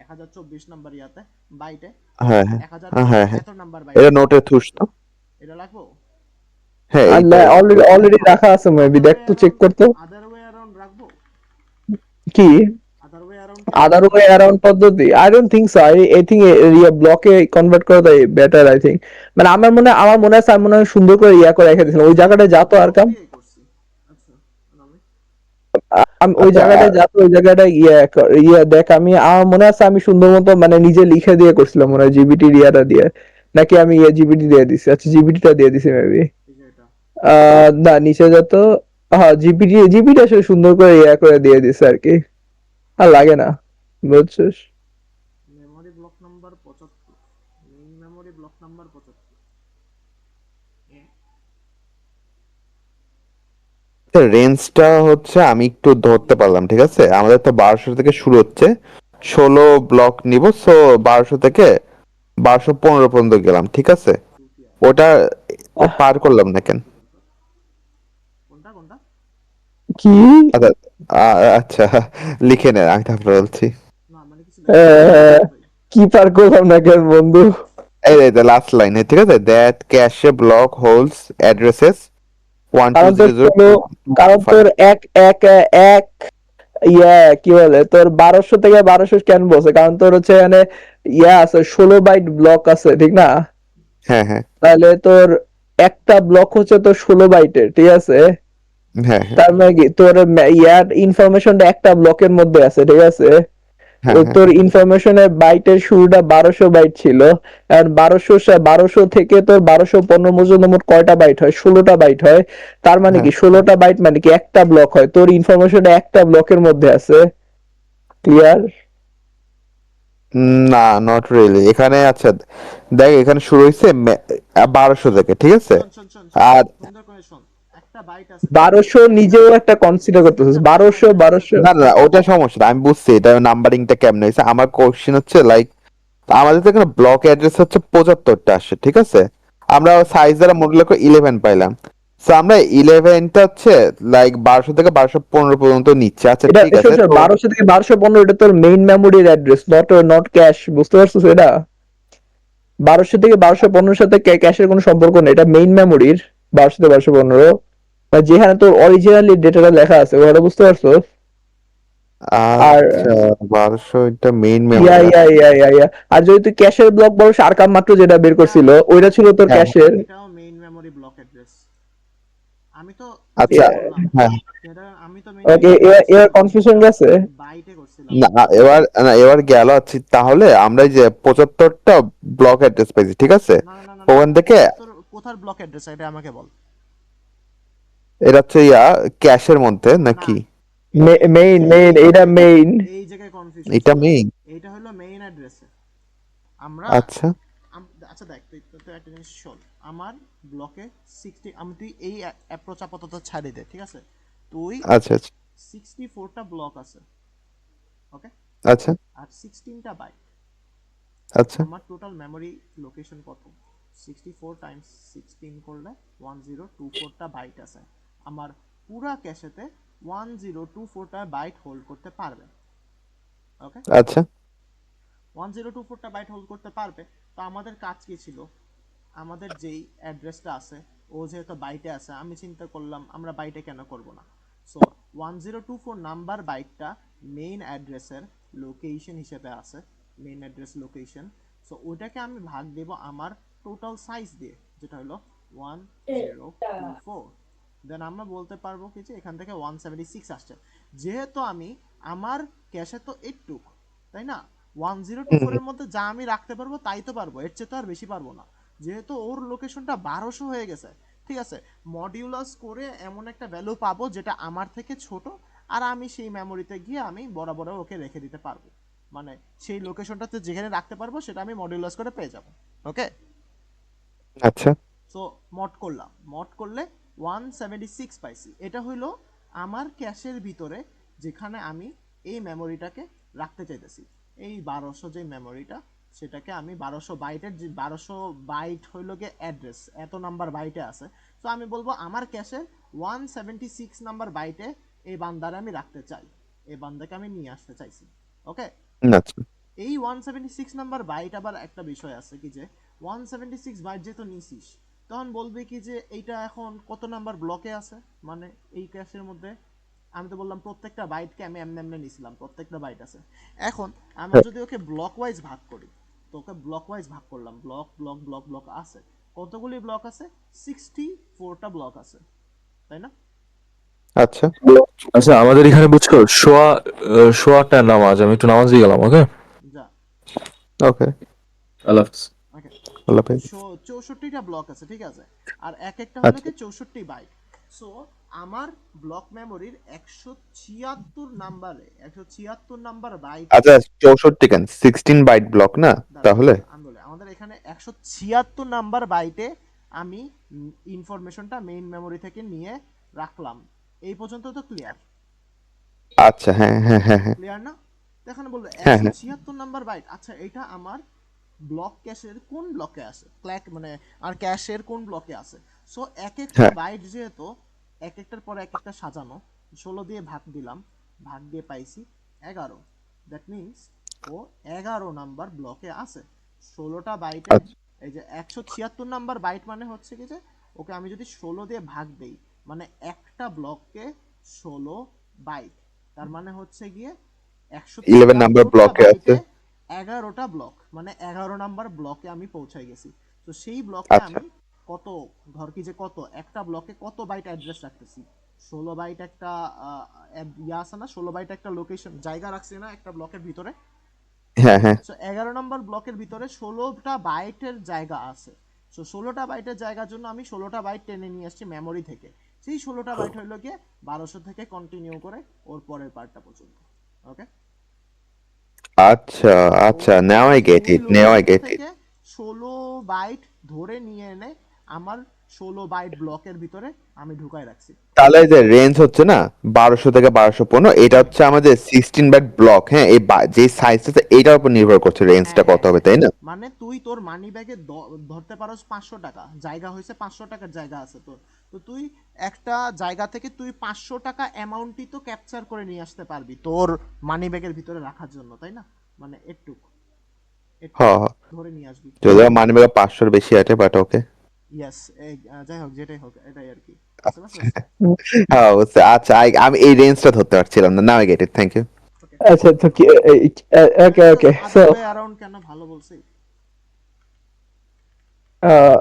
1024 নাম্বার ইয়াতে বাইটে। হ্যাঁ হ্যাঁ 1024 হ্যাঁ হ্যাঁ, এত নাম্বার এটা বাইটে নোটে থুস তো। এটা লাগবো। হ্যাঁ, আর এইটাই। অলরেডি অলরেডি রাখা আছে, মেবি দেখ তো, চেক করতে। আদার ওয়ে অ্যারাউন্ড রাখবো, কি other way around other way around পদ্ধতি? I don't think so. I think ব্লকে কনভার্ট করাটাই বেটার, আই থিংক। মানে আমার মনে আছে, আমি মনে হয় সুন্দর করে ইয়া করে রেখে দিয়েছিলাম ওই জায়গাটায়, যা তো আর কাম। করছি। আচ্ছা, আমি আমি ওই আচ্ছা, জায়গাটায় যা তো, ওই জায়গাটায় ইয়া দেখ, আমার মনে আছে আমি সুন্দর মতো মানে নিজে লিখে দিয়ে করছিলাম মনে হয়, জিবিটি ইয়াটা দিয়ে, নাকি আমি জিবিটি দিয়ে দিছি? আচ্ছা, জিবিটিটা দিয়ে দিছি মেবি। এই যে এটা না, নিচে যত, হ্যাঁ, জিবিটি জিবিটি আসলে সুন্দর করে ইয়া করে দিয়ে দিছে আর কি, আর লাগে না, বুঝছিস? Memory block number 75, main memory block number 75। রেঞ্জটা হচ্ছে আমি একটু ধরতে পারলাম, ঠিক আছে? আমাদের তো 1200 থেকে শুরু হচ্ছে, 16 ব্লক নিব, সো 1200 থেকে 1215 পর্যন্ত গেলাম, ঠিক আছে? ওটা পার করলাম না কেন? কোনটা কোনটা? কি আচ্ছা, আচ্ছা, লিখে নেন, আমি তারপরে বলছি। না মানে কিছু আহ, কি পার করলাম না কেন বন্ধু? এই লাস্ট লাইনে, ঠিক আছে? That cache block holds addresses কারণ তোর ষোলো, কারণ 1200 তোর এক এক এক ইয়া কি বলে, তোর 1200 থেকে 1200 কেন বলছে? কারণ তোর হচ্ছে এখানে ইয়া আছে, 16 বাইট ব্লক আছে, ঠিক না? হ্যাঁ হ্যাঁ তাহলে তোর একটা ব্লক হচ্ছে তোর 16 বাইটের, ঠিক আছে? হ্যাঁ হ্যাঁ তার মানে কি তোর ইয়ার ইনফরমেশনটা একটা ব্লকের মধ্যে আছে, ঠিক আছে? হ্যাঁ হ্যাঁ তোর ইনফরমেশনের বাইটের শুরুটা 1200 বাইট ছিল, আর 1200 থেকে তোর 1215 পর্যন্ত মোট কয়টা বাইট হয়? 16টা বাইট হয়। তার মানে কি হ্যাঁ। 16টা বাইট মানে কি একটা ব্লক হয়? তোর ইনফরমেশনটা একটা ব্লকের মধ্যে আছে, ক্লিয়ার? না, নট রিয়েলি। এখানে আচ্ছা, দেখ, এখানে শুরু হয়েছে 1200 থেকে, ঠিক আছে? শোন শোন শোন শোন, আর সুন্দর করে শোন। একটা বাইট আছে, 1200 নিজেও একটা কনসিডার করতেছিস, 1200 না না, ওটা সমস্যা না, আমি বুঝছি এটা নাম্বারিংটা কেমন হয়েছে। আমার কোশ্চেন হচ্ছে লাইক, আমাদের তো এখানে ব্লক অ্যাড্রেস হচ্ছে 75টা আসে, ঠিক আছে? আমরা সাইজ দ্বারা মডুলার করে 11 পাইলাম, তো আমরা 11টা হচ্ছে লাইক 1200 থেকে 1215 পর্যন্ত নিচ্ছে। আচ্ছা এটা ঠিক আছে, তো 1200 থেকে 1215 এটা তোর মেইন মেমোরির অ্যাড্রেস, নট ক্যাশ, বুঝতে পারছিস? এটা 1200 থেকে 1215 সাথে ক্যাশের কোনো সম্পর্ক নেই, এটা মেইন মেমোরির 1200 থেকে 1215, যেখানে তোর অরিজিনালি ডেটাটা লেখা আছে, ওটা বুঝতে পারছো? আর আচ্ছা 1200 এটা মেইন ইয়া মেমোরি। ইয়া ইয়া ইয়া ইয়া আর যদি তুই ক্যাশের ব্লক বলস, আরকাম মাত্র যেটা বের করছিল ওইটা ছিল তোর হ্যাঁ ক্যাশের। এটাও মেইন মেমোরি ব্লক অ্যাড্রেস। আমি তো আচ্ছা যেটা করলাম, হ্যাঁ যেটা আমি তো মেইন ওকে, মেমোরি এর করছিলাম কনফিউশন সেটা গেছে। বাইটে করছিলাম। এবার গেল আছে, তাহলে আমরা এই যে 75টা ব্লক অ্যাড্রেস পেয়েছি, ঠিক আছে? না না না না, ওখান থেকে তোর কোথার ব্লক অ্যাড্রেস এটা আমাকে বল। এটা হচ্ছে ক্যাশের মধ্যে না, নাকি? মেইন মেইন এটা মেইন। এই জায়গায় কনফিউশন এটা ছিল। মেইন। এইটা হলো মেইন অ্যাড্রেসে। আমরা আচ্ছা আচ্ছা দেখ, তুই তো একটা জিনিস শোন। আমার ব্লকে 60, তুই এই অ্যাপ্রোচ আপাতত ছাড়ি দে, ঠিক আছে? তুই আচ্ছা আচ্ছা 64টা ব্লক আছে, ওকে? আচ্ছা আর 16টা বাইট। আচ্ছা আমার টোটাল মেমোরি লোকেশন কত? 64 টাইমস 16 করলে 1024টা বাইট আছে। আমার পুরা ক্যাশেতে 1024টা বাইট হোল্ড করতে পারবে, ওকে? আচ্ছা 1024টা বাইট হোল্ড করতে পারবে। তো আমাদের কাজ কি ছিল? আমাদের যেই অ্যাড্রেসটা আছে, ও যেহেতু বাইটে আছে, আমি চিন্তা করলাম আমরা বাইটে কেন করব না। সো 1024 নাম্বার বাইটটা মেইন অ্যাড্রেসের লোকেশন হিসেবে আছে, মেইন অ্যাড্রেস লোকেশন। সো ওইটাকে আমি ভাগ দেব আমার টোটাল সাইজ দিয়ে, যেটা হলো 1024। দেন আমরা বলতে পারবো কি যে এখান থেকে 176 আসছে। যেহেতু আমি আমার ক্যাশে তো এইটুক, তাই না? 1024 এর মধ্যে যা আমি রাখতে পারবো তাই তো পারবো, এর চেয়ে তো আর বেশি পারবো না। যেহেতু ওর লোকেশনটা 1200 হয়ে গেছে, ঠিক আছে, মডিউলাস করে এমন একটা ভ্যালু পাবো যেটা আমার থেকে ছোট, আর আমি সেই মেমোরিতে গিয়ে আমি বরাবর ওকে রেখে দিতে পারবো। মানে সেই লোকেশনটাতে যেখানে রাখতে পারবো সেটা আমি মডিউলাস করে পেয়ে যাব, ওকে? আচ্ছা সো মড করলাম, মড করলে 176 পাইছি। এটা হইলো আমার ক্যাশের ভিতরে যেখানে আমি এই মেমোরিটাকে রাখতে চাইতেছি। এই 1200 যে মেমোরিটা, সেটাকে আমি 1200 বাইটের, যে 1200 বাইট হইলো গিয়ে অ্যাড্রেস, এত নাম্বার বাইটে আছে। সো আমি বলবো আমার ক্যাশে 176 নাম্বার বাইটে এই বান্দারে আমি রাখতে চাই, এই বান্দাকে আমি নিয়ে আসতে চাইছি, ওকে? আচ্ছা এই 176 নাম্বার বাইট আবার একটা বিষয় আছে কি যে 176 বাইট যেহেতু নিছিস, তখন বলবে কি যে এইটা এখন কত নাম্বার ব্লকে আছে, মানে এই ক্যাশের মধ্যে। আমি তো বললাম প্রত্যেকটা বাইটকে আমি এমনি এমনি নিছিলাম, প্রত্যেকটা বাইট আছে। এখন আমরা যদি ওকে ব্লক ওয়াইজ ভাগ করি, তো ওকে ব্লক ওয়াইজ ভাগ করলাম, ব্লক ব্লক ব্লক ব্লক আছে। কতগুলি ব্লক আছে? 64টা ব্লক আছে, তাই না? আচ্ছা আচ্ছা আমাদের এখানে বুঝছো শোয়াটা নামাজ, আমি একটু নামাজ দিয়ে গেলাম। ওকে, যা, ওকে আল্লাহ হাফেজ। ওকে। আল্লাহ হাফেজ। 64টা ব্লক আছে, ঠিক আছে? আর এক একটা হলো আচ্ছা কি 64 বাইট। সো আমার ব্লক মেমোরির 176 নাম্বারে 176 নাম্বার বাইট। আচ্ছা 64 কেন 16 বাইট ব্লক না তাহলে? আন্দোলন আমাদের এখানে 176 নাম্বার বাইটে আমি ইনফরমেশনটা মেইন মেমোরি থেকে নিয়ে রাখলাম। এই পর্যন্ত তো ক্লিয়ার? আচ্ছা হ্যাঁ হ্যাঁ হ্যাঁ হ্যাঁ ক্লিয়ার না? তো এখন বলবো হ্যাঁ হ্যাঁ 176 নাম্বার বাইট। আচ্ছা এটা আমার ব্লক ক্যাশের কোন ব্লকে আছে, ক্ল্যাক মানে আর ক্যাশের কোন ব্লকে আছে? সো এক একটা হ্যাঁ বাইট যেহেতু এক একটার পর এক একটা সাজানো, 16 দিয়ে ভাগ দিলাম, ভাগ দিয়ে পাইছি 11। দ্যাট মিনস ও 11 নাম্বার ব্লকে আছে। 16টা বাইটে, আচ্ছা এই যে 176 নাম্বার বাইট মানে হচ্ছে কি যে ওকে আমি যদি 16 দিয়ে ভাগ দেই, মানে একটা ব্লককে 16 বাইট, তার মানে হচ্ছে গিয়ে 11 নাম্বার 176টা ব্লকে আছে। বাইটে 11টা ব্লক, মানে 11 নাম্বার ব্লকে আমি পৌঁছাই গেছি। তো সেই ব্লকে আচ্ছা আমি কত, ধর কি যে কত একটা ব্লকে কত বাইট অ্যাড্রেস রাখতেছি? 16 বাইট একটা ইয়া আছে না, 16 বাইট একটা লোকেশন জায়গা রাখছি না একটা ব্লকের ভিতরে? হ্যাঁ হ্যাঁ সো 11 নম্বর ব্লকের ভিতরে 16টা বাইটের জায়গা আছে। সো 16টা বাইটের জায়গার জন্য আমি 16টা বাইট টেনে নিয়ে আসছি মেমোরি থেকে। সেই 16টা বাইট হইলো গিয়ে 1200 থেকে কন্টিনিউ করে ওর পরের পার্টটা পর্যন্ত, ওকে? আচ্ছা আচ্ছা নাও আই গেট ওই it, now I location get it. থেকে 16 বাইট ধরে নিয়ে এনে আমার 16 বাইট ব্লকের ভিতরে আমি ঢুকাই রাখছি। তাহলে এই যে রেঞ্জ হচ্ছে না 1200 থেকে 1215, এটা হচ্ছে আমাদের 16 বাইট ব্লক। হ্যাঁ এই যে সাইজ আছে এটার উপর নির্ভর করছে রেঞ্জটা হ্যাঁ কত হ্যাঁ হবে, হ্যাঁ, তাই না? মানে তুই তোর মানি ব্যাগে ধরতে পারোস 500 টাকা, জায়গা হয়েছে 500 টাকার জায়গা আছে তোর। তো তো তুই একটা জায়গা থেকে তুই 500 টাকা অ্যামাউন্টই তো ক্যাপচার করে নিয়ে আসতে পারবি তোর মানি ব্যাগের ভিতরে রাখার জন্য, তাই না? মানে একটু হ্যাঁ হ্যাঁ, ধরে নিয়ে আসবি। যদিও মানি ব্যাগে 500-র বেশি আছে, বাট ওকে। ইয়েস, যাই হোক যেটাই হোক এটাই আর কি, বুঝতে পারছিস? হ্যাঁ অবশ্যই। আচ্ছা আমি এই রেঞ্জটা ধরতে পারছিলাম না, now I get it, thank you. আচ্ছা তো কি okay okay so other way around কেন ভালো বলছি? হ্যাঁ,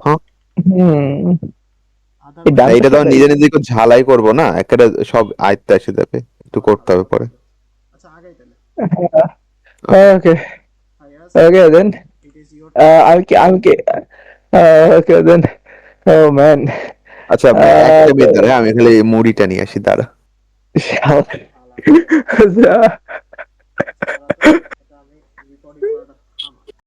আদার এই ডান এইটা তো পাশে নিজে নিজে একটু ঝালাই করবো না, একটা সব আয়ত্তে এসে যাবে, একটু করতে হবে পরে। আচ্ছা আগাই তাহলে। ওকে ফায়াজ, ওকে দেন ইট ইজ ইওর আমি কি ওকে দেন ও ম্যান আচ্ছা একটা মিনিট দাঁড়া, আমি খালি মুড়িটা নিয়ে আসি, দাঁড়া। আলাদা।